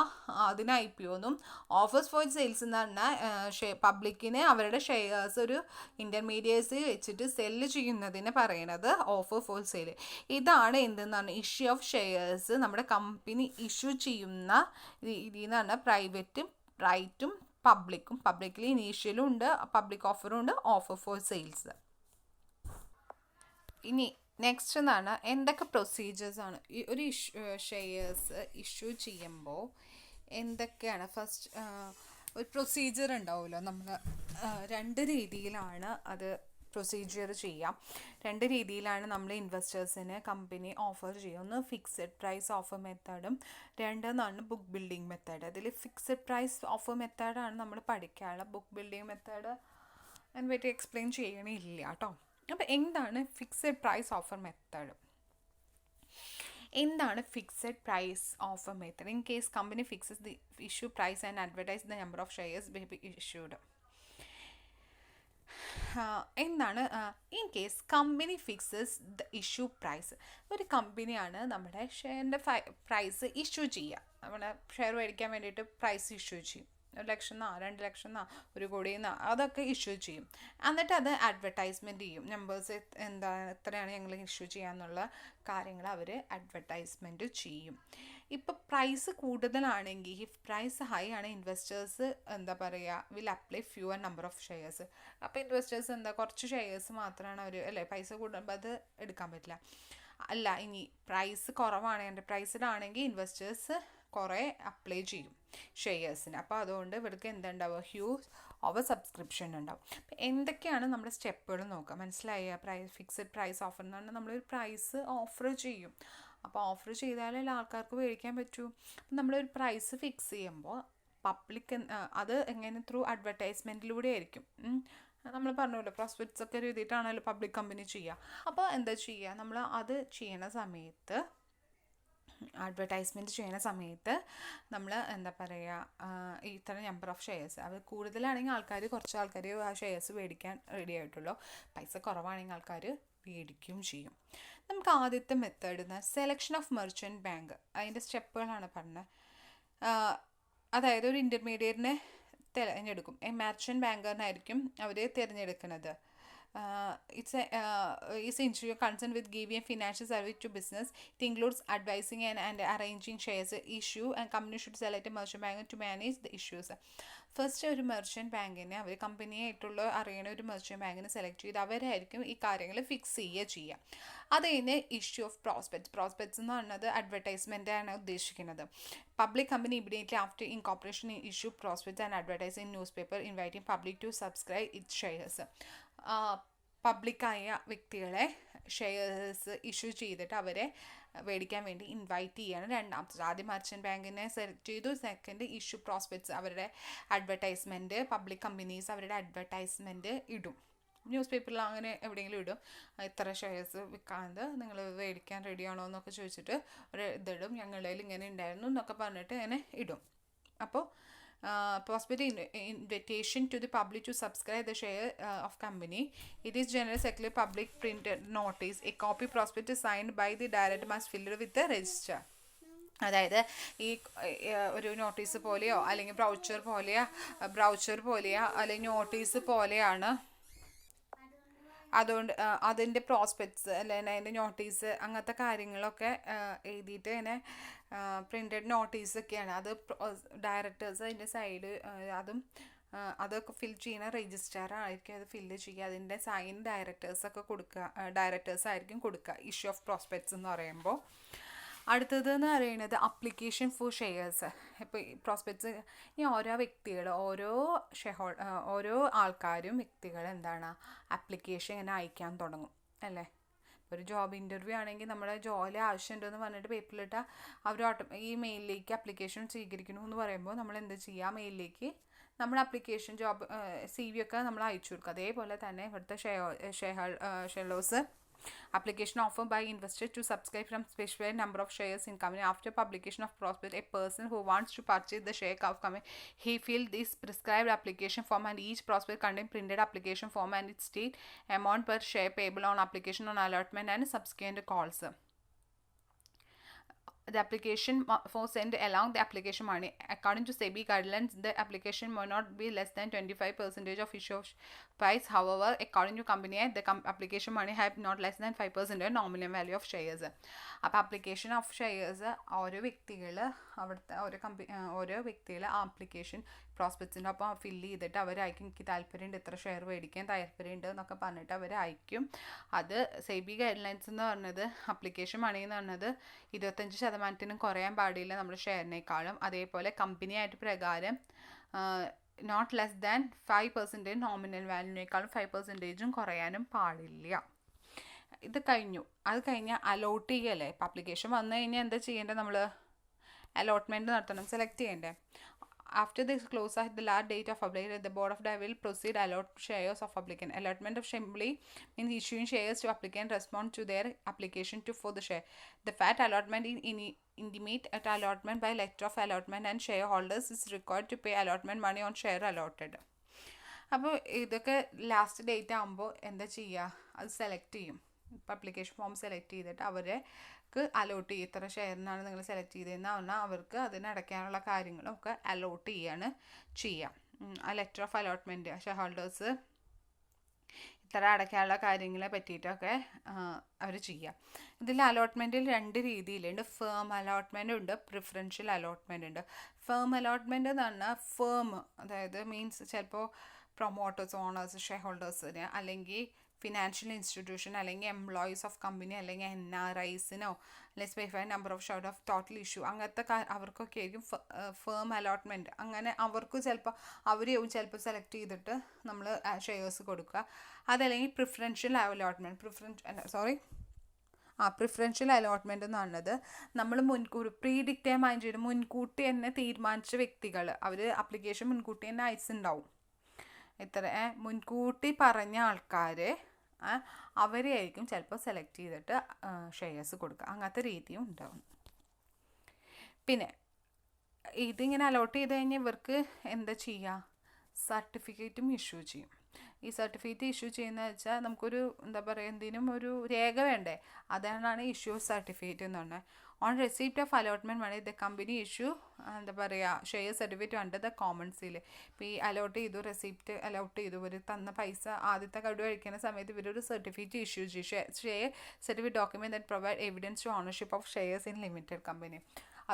അതിന് IPO എന്നും. ഓഫേഴ്സ് ഫോർ സെയിൽസ് എന്ന് പറഞ്ഞാൽ പബ്ലിക്കിന് അവരുടെ ഷെയർസ് ഒരു ഇൻ്റർമീഡിയറ്റ്സ് വെച്ചിട്ട് സെല്ല് ചെയ്യുന്നതിന് പറയുന്നത് ഓഫർ ഫോർ സെയിൽ. ഇതാണ് എന്തെന്നാണ് ഇഷ്യൂ ഓഫ് ഷെയർസ് നമ്മുടെ കമ്പനി ഇഷ്യൂ ചെയ്യുന്ന രീതി എന്ന് പറഞ്ഞാൽ പ്രൈവറ്റും പബ്ലിക്കും. പബ്ലിക്കിൽ ഇനീഷ്യലും ഉണ്ട്, പബ്ലിക് ഓഫറും ഉണ്ട്, ഓഫർ ഫോർ സെയിൽസ്. ഇനി നെക്സ്റ്റ് എന്നാണ് എന്തൊക്കെ പ്രൊസീജിയേഴ്സാണ് ഈ ഒരു ഷെയർസ് ഇഷ്യൂ ചെയ്യുമ്പോൾ എന്തൊക്കെയാണ്. ഫസ്റ്റ് ഒരു പ്രൊസീജിയർ ഉണ്ടാവുമല്ലോ. നമ്മൾ രണ്ട് രീതിയിലാണ് അത് പ്രൊസീജിയർ ചെയ്യാം. രണ്ട് രീതിയിലാണ് നമ്മൾ ഇൻവെസ്റ്റേഴ്സിന് കമ്പനി ഓഫർ ചെയ്യുക. ഒന്ന് ഫിക്സഡ് പ്രൈസ് ഓഫർ മെത്തേഡും, രണ്ടെന്നാണ് ബുക്ക് ബിൽഡിംഗ് മെത്തേഡ്. അതിൽ ഫിക്സഡ് പ്രൈസ് ഓഫർ മെത്തേഡാണ് നമ്മൾ പഠിക്കാനുള്ള. ബുക്ക് ബിൽഡിംഗ് മെത്തേഡ് അതിനെ പറ്റി എക്സ്പ്ലെയിൻ ചെയ്യണില്ല കേട്ടോ. അപ്പോൾ എന്താണ് ഫിക്സഡ് പ്രൈസ് ഓഫർ മെത്തേഡ്? എന്താണ് fixed price offer method? In case company fixes the issue price and advertise the number of shares be issued. എന്താണ് in case company fixes the issue price? ഒരു കമ്പനിയാണ് നമ്മുടെ ഷെയറിൻ്റെ price issue ചെയ്യുക. നമ്മുടെ share മേടിക്കാൻ വേണ്ടിയിട്ട് price issue ചെയ്യും. 1 ലക്ഷം 2 ലക്ഷം 1 കോടി അതൊക്കെ ഇഷ്യൂ ചെയ്യും. എന്നിട്ട് അത് അഡ്വർടൈസ്മെൻറ്റ് ചെയ്യും. നമ്പേഴ്സ് എത്രയാണ് ഞങ്ങൾ ഇഷ്യൂ ചെയ്യാന്നുള്ള കാര്യങ്ങൾ അവർ അഡ്വർടൈസ്മെൻറ്റ് ചെയ്യും. ഇപ്പോൾ പ്രൈസ് കൂടുതലാണെങ്കിൽ, പ്രൈസ് ഹൈ ആണ്, investors will apply fewer number of shares. അപ്പോൾ ഇൻവെസ്റ്റേഴ്സ് കുറച്ച് ഷെയർസ് മാത്രമാണ് അവർ പൈസ കൂടുമ്പോൾ അത് എടുക്കാൻ പറ്റില്ല. അല്ല, ഇനി പ്രൈസ് കുറവാണ്, എൻ്റെ പ്രൈസിലാണെങ്കിൽ ഇൻവെസ്റ്റേഴ്സ് കുറേ അപ്ലൈ ചെയ്യും ഷെയർസിന്. അപ്പോൾ അതുകൊണ്ട് ഇവർക്ക് എന്തുണ്ടാവുക? ഹ്യൂജ് ഓവർ സബ്സ്ക്രിപ്ഷൻ ഉണ്ടാവും. അപ്പോൾ എന്തൊക്കെയാണ് നമ്മുടെ സ്റ്റെപ്പുകൾ നോക്കുക. മനസ്സിലായ? ഫിക്സഡ് പ്രൈസ് ഓഫർ എന്ന് പറഞ്ഞാൽ നമ്മളൊരു പ്രൈസ് ഓഫർ ചെയ്യും. അപ്പോൾ ഓഫർ ചെയ്താലല്ലേ ആൾക്കാർക്ക് മേടിക്കാൻ പറ്റൂ. അപ്പം നമ്മളൊരു പ്രൈസ് ഫിക്സ് ചെയ്യുമ്പോൾ പബ്ലിക് അത് എങ്ങനെ ത്രൂ അഡ്വർടൈസ്മെൻറ്റിലൂടെ ആയിരിക്കും. നമ്മൾ പറഞ്ഞല്ലോ, പ്രോസ്പെക്ട്സ് ഒക്കെ എഴുതിയിട്ടാണല്ലോ പബ്ലിക് കമ്പനി ചെയ്യുക. അപ്പോൾ എന്താ ചെയ്യുക? നമ്മൾ അത് ചെയ്യണ സമയത്ത്, അഡ്വർടൈസ്മെൻറ്റ് ചെയ്യുന്ന സമയത്ത് നമ്മൾ ഇത്ര നമ്പർ ഓഫ് ഷെയർസ്, അത് കൂടുതലാണെങ്കിൽ കുറച്ച് ആൾക്കാർ ആ ഷെയർസ് മേടിക്കാൻ റെഡി ആയിട്ടുള്ളൂ. പൈസ കുറവാണെങ്കിൽ ആൾക്കാർ മേടിക്കുകയും ചെയ്യും. നമുക്ക് ആദ്യത്തെ method selection of merchant bank. അതിൻ്റെ സ്റ്റെപ്പുകളാണ് പറഞ്ഞത്. അതായത് ഒരു ഇൻ്റർമീഡിയറ്റിനെ തിരഞ്ഞെടുക്കും. മെർച്ചൻറ്റ് ബാങ്കറിനായിരിക്കും അവർ തിരഞ്ഞെടുക്കുന്നത്. is ensure concern with giving financial service to business. It includes advising and arranging shares issue, and company should select a merchant bank to manage the issues. First ഒരു merchant ബാങ്കിനെ അവർ കമ്പനിയായിട്ടുള്ള അറിയണ ഒരു മെർച്ചൻറ്റ് ബാങ്കിനെ select ചെയ്ത് അവരായിരിക്കും ഈ കാര്യങ്ങൾ fix ചെയ്യുക. അത് കഴിഞ്ഞ് ഇഷ്യൂ ഓഫ് പ്രോസ്പെക്ട്സ് എന്ന് പറയുന്നത് അഡ്വർടൈസ്മെൻറ്റാണ് ഉദ്ദേശിക്കുന്നത്. Public company immediately after incorporation issue prospectus and advertise in newspaper inviting public to subscribe it shares. പബ്ലിക്കായ വ്യക്തികളെ ഷെയർസ് ഇഷ്യൂ ചെയ്തിട്ട് അവരെ മേടിക്കാൻ വേണ്ടി ഇൻവൈറ്റ് ചെയ്യാണ് രണ്ടാമത്തത്. ആദ്യം മെർച്ചൻറ്റ് ബാങ്കിനെ സെലക്ട് ചെയ്തു. സെക്കൻഡ് ഇഷ്യൂ പ്രോസ്പെക്ട്സ്, അവരുടെ അഡ്വർടൈസ്മെൻറ്റ്, പബ്ലിക് കമ്പനീസ് അവരുടെ അഡ്വർടൈസ്മെൻറ്റ് ഇടും. ന്യൂസ് പേപ്പറിൽ അങ്ങനെ എവിടെയെങ്കിലും ഇടും. ഇത്ര ഷെയർസ് വിൽക്കാണ്ട് നിങ്ങൾ മേടിക്കാൻ റെഡിയാണോ എന്നൊക്കെ ചോദിച്ചിട്ട് ഒരു ഇതിടും. ഞങ്ങളുടെ ഇങ്ങനെ ഉണ്ടായിരുന്നു എന്നൊക്കെ പറഞ്ഞിട്ട് ഇങ്ങനെ ഇടും. അപ്പോൾ prospect invitation to the public to subscribe the share of company. It is generally circular public printed notice. A copy prospect is signed by the director must filled with the register. അതായത് ഈ ഒരു notice പോലെയോ അല്ലെങ്കിൽ ബ്രൗച്ചർ പോലെയോ അല്ലെങ്കിൽ notice പോലെയാണ് അതുകൊണ്ട് അതിൻ്റെ പ്രോസ്പെക്ട്സ് അല്ലെങ്കിൽ അതിൻ്റെ നോട്ടീസ് അങ്ങനത്തെ കാര്യങ്ങളൊക്കെ എഴുതിയിട്ട് ഇങ്ങനെ പ്രിൻറ്റഡ് നോട്ടീസൊക്കെയാണ്. അത് ഡയറക്ടേഴ്സ് അതിൻ്റെ സൈഡ് അതൊക്കെ ഫിൽ ചെയ്യുന്ന രജിസ്ട്രാർ ആയിരിക്കും അത് ഫില്ല് ചെയ്യുക. അതിൻ്റെ സൈൻ ഡയറക്ടേഴ്സ് ആയിരിക്കും കൊടുക്കുക ഇഷ്യൂ ഓഫ് പ്രോസ്പെക്ട്സ് എന്ന് പറയുമ്പോൾ. അടുത്തതെന്ന് പറയുന്നത് അപ്ലിക്കേഷൻ ഫോർ ഷെയർസ്. ഇപ്പോൾ ഈ പ്രോസ്പെക്ട്സ് ഈ ഓരോ ആൾക്കാരും വ്യക്തികൾ എന്താണ് ആപ്ലിക്കേഷൻ ഇങ്ങനെ അയക്കാൻ തുടങ്ങും അല്ലേ. ഒരു ജോബ് ഇൻ്റർവ്യൂ ആണെങ്കിൽ നമ്മുടെ ജോലി ആവശ്യമുണ്ടെന്ന് പറഞ്ഞിട്ട് പേപ്പറിലിട്ടാൽ അവർ ഈ മെയിലിലേക്ക് ആപ്ലിക്കേഷൻ സ്വീകരിക്കണു എന്ന് പറയുമ്പോൾ നമ്മൾ എന്ത് ചെയ്യുക, മെയിലിലേക്ക് നമ്മുടെ ആപ്ലിക്കേഷൻ ജോബ് CV ഒക്കെ നമ്മൾ അയച്ചു കൊടുക്കുക. അതേപോലെ തന്നെ ഇവിടുത്തെ shareholders application offered by investor to subscribe from specified number of shares in company. After publication of prospect, a person who wants to purchase the share of company, he fill this prescribed application form, and each prospect contain printed application form and its state amount per share payable on application on allotment and subsequent calls. The application for send along the application money. According to SEBI guidelines, the application may not be less than 25% of issue price. However, according to company, the application money have not less than 5% nominal value of shares. അപ്പോൾ application of shares ഓരോ വ്യക്തികൾ ആ application പ്രോസ്പെക്ട്സിൻ്റെ ഒപ്പം fill ചെയ്തിട്ട് അവരയക്കും. എനിക്ക് താല്പര്യമുണ്ട്, ഇത്ര share മേടിക്കാൻ താല്പര്യമുണ്ട് എന്നൊക്കെ പറഞ്ഞിട്ട് അവരയക്കും. അത് SEBI ഗൈഡ്ലൈൻസ് എന്ന് പറഞ്ഞത് ആപ്ലിക്കേഷൻ മണി എന്ന് പറഞ്ഞത് 25% കുറയാൻ പാടില്ല നമ്മുടെ ഷെയറിനേക്കാളും. അതേപോലെ കമ്പനി ആയിട്ട് പ്രകാരം നോട്ട് ലെസ് ദാൻ 5% നോമിനൽ വാല്യൂനേക്കാളും 5% കുറയാനും പാടില്ല. ഇത് കഴിഞ്ഞു. അത് കഴിഞ്ഞാൽ അലോട്ട് ചെയ്യല്ലേ. ഇപ്പം ആപ്ലിക്കേഷൻ വന്നു കഴിഞ്ഞാൽ എന്താ ചെയ്യേണ്ടത്, നമ്മൾ അലോട്ട്മെൻറ്റ് നടത്തണം, സെലക്ട് ചെയ്യണ്ടേ. After this close at the last date of application, the board of directors will proceed allot shares of applicant. Allotment of simply means issuing shares to applicant respond to their application for the share. The fact allotment intimate at allotment by letter of allotment, and shareholders is required to pay allotment money on share allotted. അപ്പോൾ ഇതൊക്കെ last date ആകുമ്പോൾ എന്താ ചെയ്യുക, അത് select ചെയ്യും. ഇപ്പോൾ application form select ചെയ്തിട്ട് അവർക്ക് അലോട്ട് ചെയ്യും. ഇത്ര ഷെയറിനാണ് നിങ്ങൾ സെലക്ട് ചെയ്തതെന്ന് പറഞ്ഞാൽ അവർക്ക് അതിനടയ്ക്കാനുള്ള കാര്യങ്ങളൊക്കെ അലോട്ട് ചെയ്യാണ് ചെയ്യുക. ആ letter of allotment share holders ഇത്ര അടയ്ക്കാനുള്ള കാര്യങ്ങളെ പറ്റിയിട്ടൊക്കെ അവർ ചെയ്യുക. ഇതിൽ അലോട്ട്മെൻറ്റിൽ 2 രീതിയിലുണ്ട്. ഫേം അലോട്ട്മെൻറ്റ് ഉണ്ട്, പ്രിഫറൻഷ്യൽ അലോട്ട്മെൻറ്റ് ഉണ്ട്. ഫേം അലോട്ട്മെൻറ്റ് എന്ന് പറഞ്ഞാൽ അതായത് മീൻസ് ചിലപ്പോൾ പ്രൊമോട്ടേഴ്സ്, ഓണേഴ്സ്, ഷെയർ ഹോൾഡേഴ്സിന്, അല്ലെങ്കിൽ ഫിനാൻഷ്യൽ ഇൻസ്റ്റിറ്റ്യൂഷൻ, അല്ലെങ്കിൽ എംപ്ലോയീസ് ഓഫ് കമ്പനി, അല്ലെങ്കിൽ NRIസിനോ, അല്ലെങ്കിൽ specified number of share of total issue, അങ്ങനത്തെ അവർക്കൊക്കെ ആയിരിക്കും ഫേം അലോട്ട്മെൻറ്റ്. അങ്ങനെ അവർക്ക് ചിലപ്പോൾ സെലക്ട് ചെയ്തിട്ട് നമ്മൾ ഷെയർസ് കൊടുക്കുക. അതല്ലെങ്കിൽ പ്രിഫറൻഷ്യൽ അലോട്ട്മെൻറ്റ്. പ്രിഫറൻഷ്യൽ അലോട്ട്മെൻറ്റ് എന്ന് പറഞ്ഞത് നമ്മൾ പ്രീ ഡിറ്റർമൈൻ ചെയ്ത് മുൻകൂട്ടി തന്നെ തീരുമാനിച്ച വ്യക്തികൾ, അവർ ആപ്ലിക്കേഷൻ മുൻകൂട്ടി തന്നെ അയച്ചിട്ടുണ്ടാവും. മുൻകൂട്ടി പറഞ്ഞ ആൾക്കാർ അവരെ ആയിരിക്കും ചിലപ്പോൾ സെലക്ട് ചെയ്തിട്ട് ഷെയർസ് കൊടുക്കുക. അങ്ങനത്തെ രീതിയും ഉണ്ടാവും. പിന്നെ ഇതിങ്ങനെ അലോട്ട് ചെയ്ത് കഴിഞ്ഞാൽ ഇവർക്ക് എന്താ ചെയ്യുക, സർട്ടിഫിക്കറ്റും ഇഷ്യൂ ചെയ്യും. ഈ സർട്ടിഫിക്കറ്റ് ഇഷ്യൂ ചെയ്യുന്നത് വെച്ചാൽ നമുക്കൊരു എന്താ പറയുക, എന്തിനും ഒരു രേഖ വേണ്ടേ, അതാണ് ഇഷ്യൂ ഓഫ് സർട്ടിഫിക്കറ്റ് എന്ന് പറഞ്ഞാൽ. On receipt of allotment money the company issue എന്താ പറയുക share certificate under the common seal. ഇപ്പോൾ ഈ റെസിപ്റ്റ് അലോട്ട് ചെയ്തു, ഇവർ തന്ന പൈസ ആദ്യത്തെ ഗഡു കഴിക്കുന്ന സമയത്ത് ഇവരൊരു സർട്ടിഫിക്കറ്റ് ഇഷ്യൂ ചെയ്യും. Share certificate document that provide evidence to ownership of shares in limited company.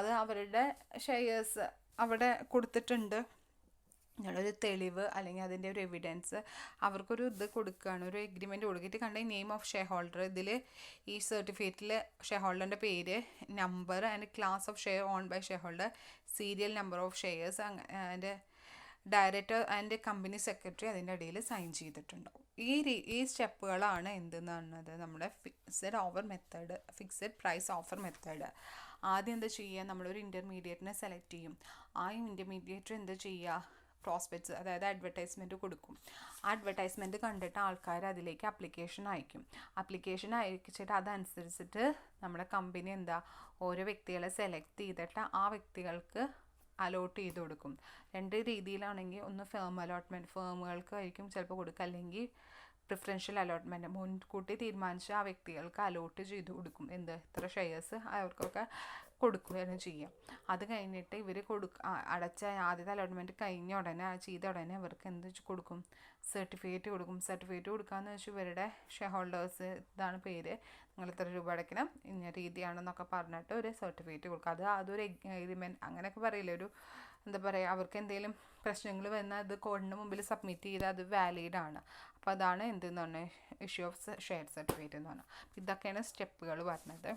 അത് അവരുടെ ഷെയർസ് അവിടെ കൊടുത്തിട്ടുണ്ട് എന്നുള്ളൊരു തെളിവ്, അല്ലെങ്കിൽ അതിൻ്റെ ഒരു എവിഡൻസ് അവർക്കൊരു കൊടുക്കുകയാണ്, ഒരു എഗ്രിമെൻറ്റ് കൊടുക്കിയിട്ട് കണ്ട നെയിം ഓഫ് ഷെയർ ഹോൾഡർ. ഇതിൽ ഈ സർട്ടിഫിക്കറ്റിൽ ഷെയർ ഹോൾഡറിൻ്റെ പേര്, number and class of share on by share holder, serial number of shares, അതിൻ്റെ ഡയറക്ടർ ആൻഡ് കമ്പനി സെക്രട്ടറി അതിൻ്റെ ഇടയിൽ സൈൻ ചെയ്തിട്ടുണ്ടാവും. ഈ സ്റ്റെപ്പുകളാണ് എന്തെന്ന് പറഞ്ഞത് നമ്മുടെ ഫിക്സഡ് പ്രൈസ് ഓഫർ മെത്തേഡ്. ആദ്യം എന്താ ചെയ്യുക, നമ്മളൊരു ഇൻ്റർമീഡിയറ്റിനെ സെലക്ട് ചെയ്യും. ആ ഇൻ്റർമീഡിയറ്റ് എന്താ ചെയ്യുക, പ്രോസ്പെക്ട്സ് അതായത് അഡ്വർടൈസ്മെൻറ്റ് കൊടുക്കും. ആ അഡ്വർടൈസ്മെൻറ്റ് കണ്ടിട്ട് ആൾക്കാർ അതിലേക്ക് അപ്ലിക്കേഷൻ അയച്ചിട്ട് അതനുസരിച്ചിട്ട് നമ്മുടെ കമ്പനി ഓരോ വ്യക്തികളെ സെലക്ട് ചെയ്തിട്ട് ആ വ്യക്തികൾക്ക് അലോട്ട് ചെയ്ത് കൊടുക്കും. 2 രീതിയിലാണെങ്കിൽ, ഒന്ന് ഫേമുകൾക്കായിരിക്കും ചിലപ്പോൾ കൊടുക്കുക, അല്ലെങ്കിൽ പ്രിഫറൻഷ്യൽ അലോട്ട്മെൻറ്റ് മുൻകൂട്ടി തീരുമാനിച്ച് ആ വ്യക്തികൾക്ക് അലോട്ട് ചെയ്ത് കൊടുക്കും. ഇത്ര ഷെയർസ് അവർക്കൊക്കെ കൊടുക്കുകയാണ് ചെയ്യുക. അത് കഴിഞ്ഞിട്ട് ഇവർ അടച്ച ആദ്യത്തെ അലോട്ട്മെൻറ്റ് കഴിഞ്ഞ ഉടനെ ചെയ്ത ഉടനെ അവർക്ക് എന്ത് കൊടുക്കും, സർട്ടിഫിക്കറ്റ് കൊടുക്കും. സർട്ടിഫിക്കറ്റ് കൊടുക്കാമെന്ന് വെച്ചാൽ ഇവരുടെ ഷെയർ ഹോൾഡേഴ്സ് ഇതാണ് പേര്, നിങ്ങൾ ഇത്ര രൂപ അടയ്ക്കണം, ഇന്ന രീതിയാണെന്നൊക്കെ പറഞ്ഞിട്ട് ഒരു സർട്ടിഫിക്കറ്റ് കൊടുക്കുക. അതൊരു എഗ്രിമെൻറ്റ് അങ്ങനെയൊക്കെ പറയില്ലേ, ഒരു എന്താ പറയുക, അവർക്ക് എന്തെങ്കിലും പ്രശ്നങ്ങൾ വന്നാൽ അത് കോടതിന് മുമ്പിൽ സബ്മിറ്റ് ചെയ്താൽ അത് വാലിഡാണ്. അപ്പോൾ അതാണ് എന്തെന്ന് പറഞ്ഞാൽ ഇഷ്യൂ ഓഫ് ഷെയർ സർട്ടിഫിക്കറ്റ് എന്ന് പറഞ്ഞാൽ. ഇതൊക്കെയാണ് സ്റ്റെപ്പുകൾ പറഞ്ഞത്.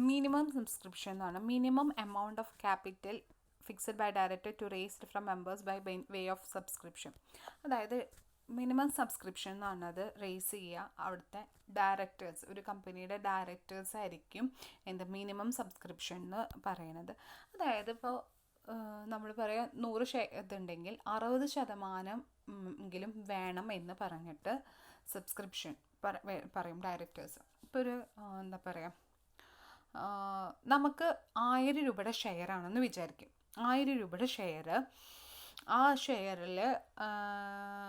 മിനിമം സബ്സ്ക്രിപ്ഷൻ എന്ന് പറഞ്ഞാൽ minimum amount of capital fixed by director to raised from members by way of subscription. അതായത് മിനിമം സബ്സ്ക്രിപ്ഷൻ എന്ന് പറഞ്ഞത് റേസ് ചെയ്യുക അവിടുത്തെ ഡയറക്ടേഴ്സ്, ഒരു കമ്പനിയുടെ ഡയറക്ടേഴ്സ് ആയിരിക്കും മിനിമം സബ്സ്ക്രിപ്ഷൻ എന്ന് പറയുന്നത്. അതായത് ഇപ്പോൾ നമ്മൾ പറയാം 100 ഇതുണ്ടെങ്കിൽ 60% എങ്കിലും വേണം എന്ന് പറഞ്ഞിട്ട് സബ്സ്ക്രിപ്ഷൻ പറയും ഡയറക്ടേഴ്സ്. ഇപ്പോൾ ഒരു എന്താ പറയുക, നമുക്ക് 1000 രൂപയുടെ ഷെയർ ആണെന്ന് വിചാരിക്കും. 1000 രൂപയുടെ ഷെയർ, ആ ഷെയറിൽ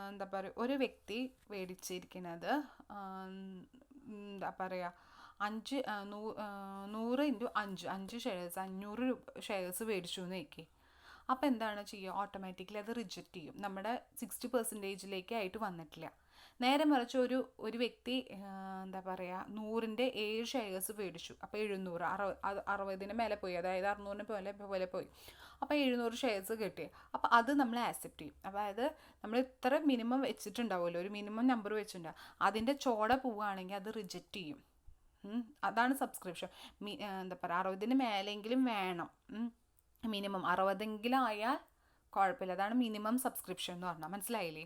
എന്താ പറയുക, ഒരു വ്യക്തി മേടിച്ചിരിക്കുന്നത് എന്താ പറയുക 100 ഷെയർസ് 500 ഷെയർസ് മേടിച്ചു എന്ന് വയ്ക്കുക. അപ്പോൾ എന്താണ് ചെയ്യുക, ഓട്ടോമാറ്റിക്കലി അത് റിജക്റ്റ് ചെയ്യും. നമ്മുടെ 60% ആയിട്ട് വന്നിട്ടില്ല. നേരെ മറിച്ച് ഒരു വ്യക്തി എന്താ പറയുക 100ൻ്റെ 7 ഷെയർസ് മേടിച്ചു. അപ്പോൾ 700 60 മേലെ പോയി, അതായത് 600 പോലെ പോയി. അപ്പോൾ 700 ഷെയർസ് കിട്ടി. അപ്പോൾ അത് നമ്മൾ ആക്സെപ്റ്റ് ചെയ്യും. അതായത് നമ്മൾ ഇത്ര മിനിമം വെച്ചിട്ടുണ്ടാവുമല്ലോ, ഒരു മിനിമം നമ്പർ വെച്ചിട്ടുണ്ടാവും, അതിൻ്റെ ചോട പോവുകയാണെങ്കിൽ അത് റിജക്റ്റ് ചെയ്യും. അതാണ് സബ്സ്ക്രിപ്ഷൻ. എന്താ പറയുക 60ന് മേലെങ്കിലും വേണം, മിനിമം 60എങ്കിലും ആയാൽ കുഴപ്പമില്ല. അതാണ് മിനിമം സബ്സ്ക്രിപ്ഷൻ എന്ന് പറഞ്ഞാൽ. മനസ്സിലായില്ലേ?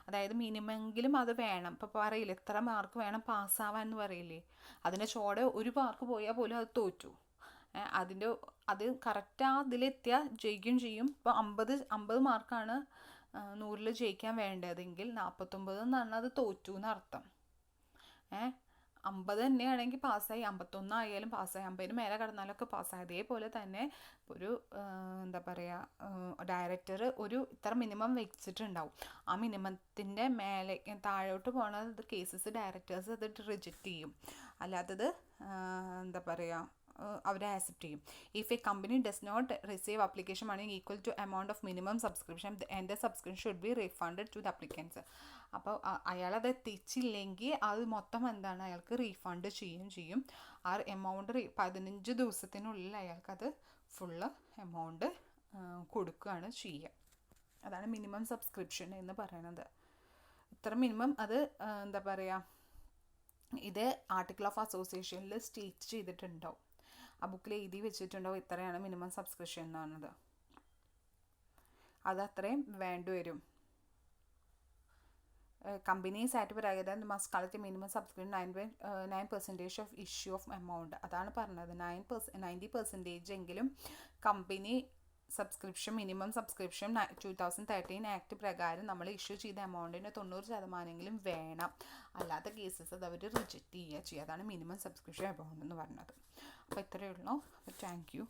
അതായത് മിനിമെങ്കിലും അത് വേണം. ഇപ്പോൾ പറയില്ലേ എത്ര മാർക്ക് വേണം പാസ്സാവാൻ എന്ന് പറയില്ലേ, അതിൻ്റെ ചോടെ ഒരു മാർക്ക് പോയാൽ പോലും അത് തോറ്റു. അത് കറക്റ്റ് അതിലെത്തിയാൽ ജയിക്കുകയും ചെയ്യും. ഇപ്പോൾ 50 മാർക്കാണ് 100ൽ ജയിക്കാൻ വേണ്ടതെങ്കിൽ 49 എന്ന് പറഞ്ഞാൽ അത് തോറ്റു എന്നർത്ഥം. 50 തന്നെയാണെങ്കിൽ പാസ്സായി, 51 ആയാലും പാസ്സായി, 50ന് മേലെ കടന്നാലൊക്കെ പാസ്സായി. അതേപോലെ തന്നെ ഒരു എന്താ പറയുക ഡയറക്ടർ ഒരു ഇത്ര മിനിമം വെച്ചിട്ടുണ്ടാവും. ആ മിനിമത്തിൻ്റെ മേലെ താഴോട്ട് പോണത് കേസസ് ഡയറക്ടേഴ്സ് അത് റിജക്റ്റ് ചെയ്യും. അല്ലാത്തത് എന്താ പറയുക അവരെ ആക്സെപ്റ്റ് ചെയ്യും. If a company does not receive application money equal to amount of minimum subscription എൻ്റെ subscription should be refunded to the applicants. അപ്പോൾ അയാളത് എത്തിച്ചില്ലെങ്കിൽ അത് മൊത്തം എന്താണ് അയാൾക്ക് റീഫണ്ട് ചെയ്യും. ആ എമൗണ്ട് 15 ദിവസത്തിനുള്ളിൽ അയാൾക്കത് ഫുള്ള് എമൗണ്ട് കൊടുക്കുകയാണ് ചെയ്യുക. അതാണ് മിനിമം സബ്സ്ക്രിപ്ഷൻ എന്ന് പറയുന്നത്. ഇത്ര മിനിമം അത് എന്താ പറയുക, ഇത് ആർട്ടിക്കിൾ ഓഫ് അസോസിയേഷനിൽ സ്റ്റേറ്റ് ചെയ്തിട്ടുണ്ടാവും. ആ ബുക്കിൽ എഴുതി വെച്ചിട്ടുണ്ടാവും ഇത്രയാണ് മിനിമം സബ്സ്ക്രിപ്ഷൻ എന്ന് പറഞ്ഞത്. അത് അത്രയും വേണ്ടിവരും. കമ്പനീസ് ആക്ട് പ്രകാരം must collect minimum subscription 9% of issue of amount. അതാണ് പറഞ്ഞത്. 90% എങ്കിലും company subscription minimum subscription 2013 act പ്രകാരം നമ്മൾ ഇഷ്യൂ ചെയ്ത എമൗണ്ടിൻ്റെ 90% വേണം. അല്ലാത്ത കേസസ് അത് അവർ റിജക്റ്റ് ചെയ്യുക. അതാണ് മിനിമം സബ്സ്ക്രിപ്ഷൻ എമൗണ്ട് എന്ന് പറഞ്ഞത്. അപ്പോൾ ഇത്രയേ ഉള്ളൂ. അപ്പോൾ താങ്ക് യു.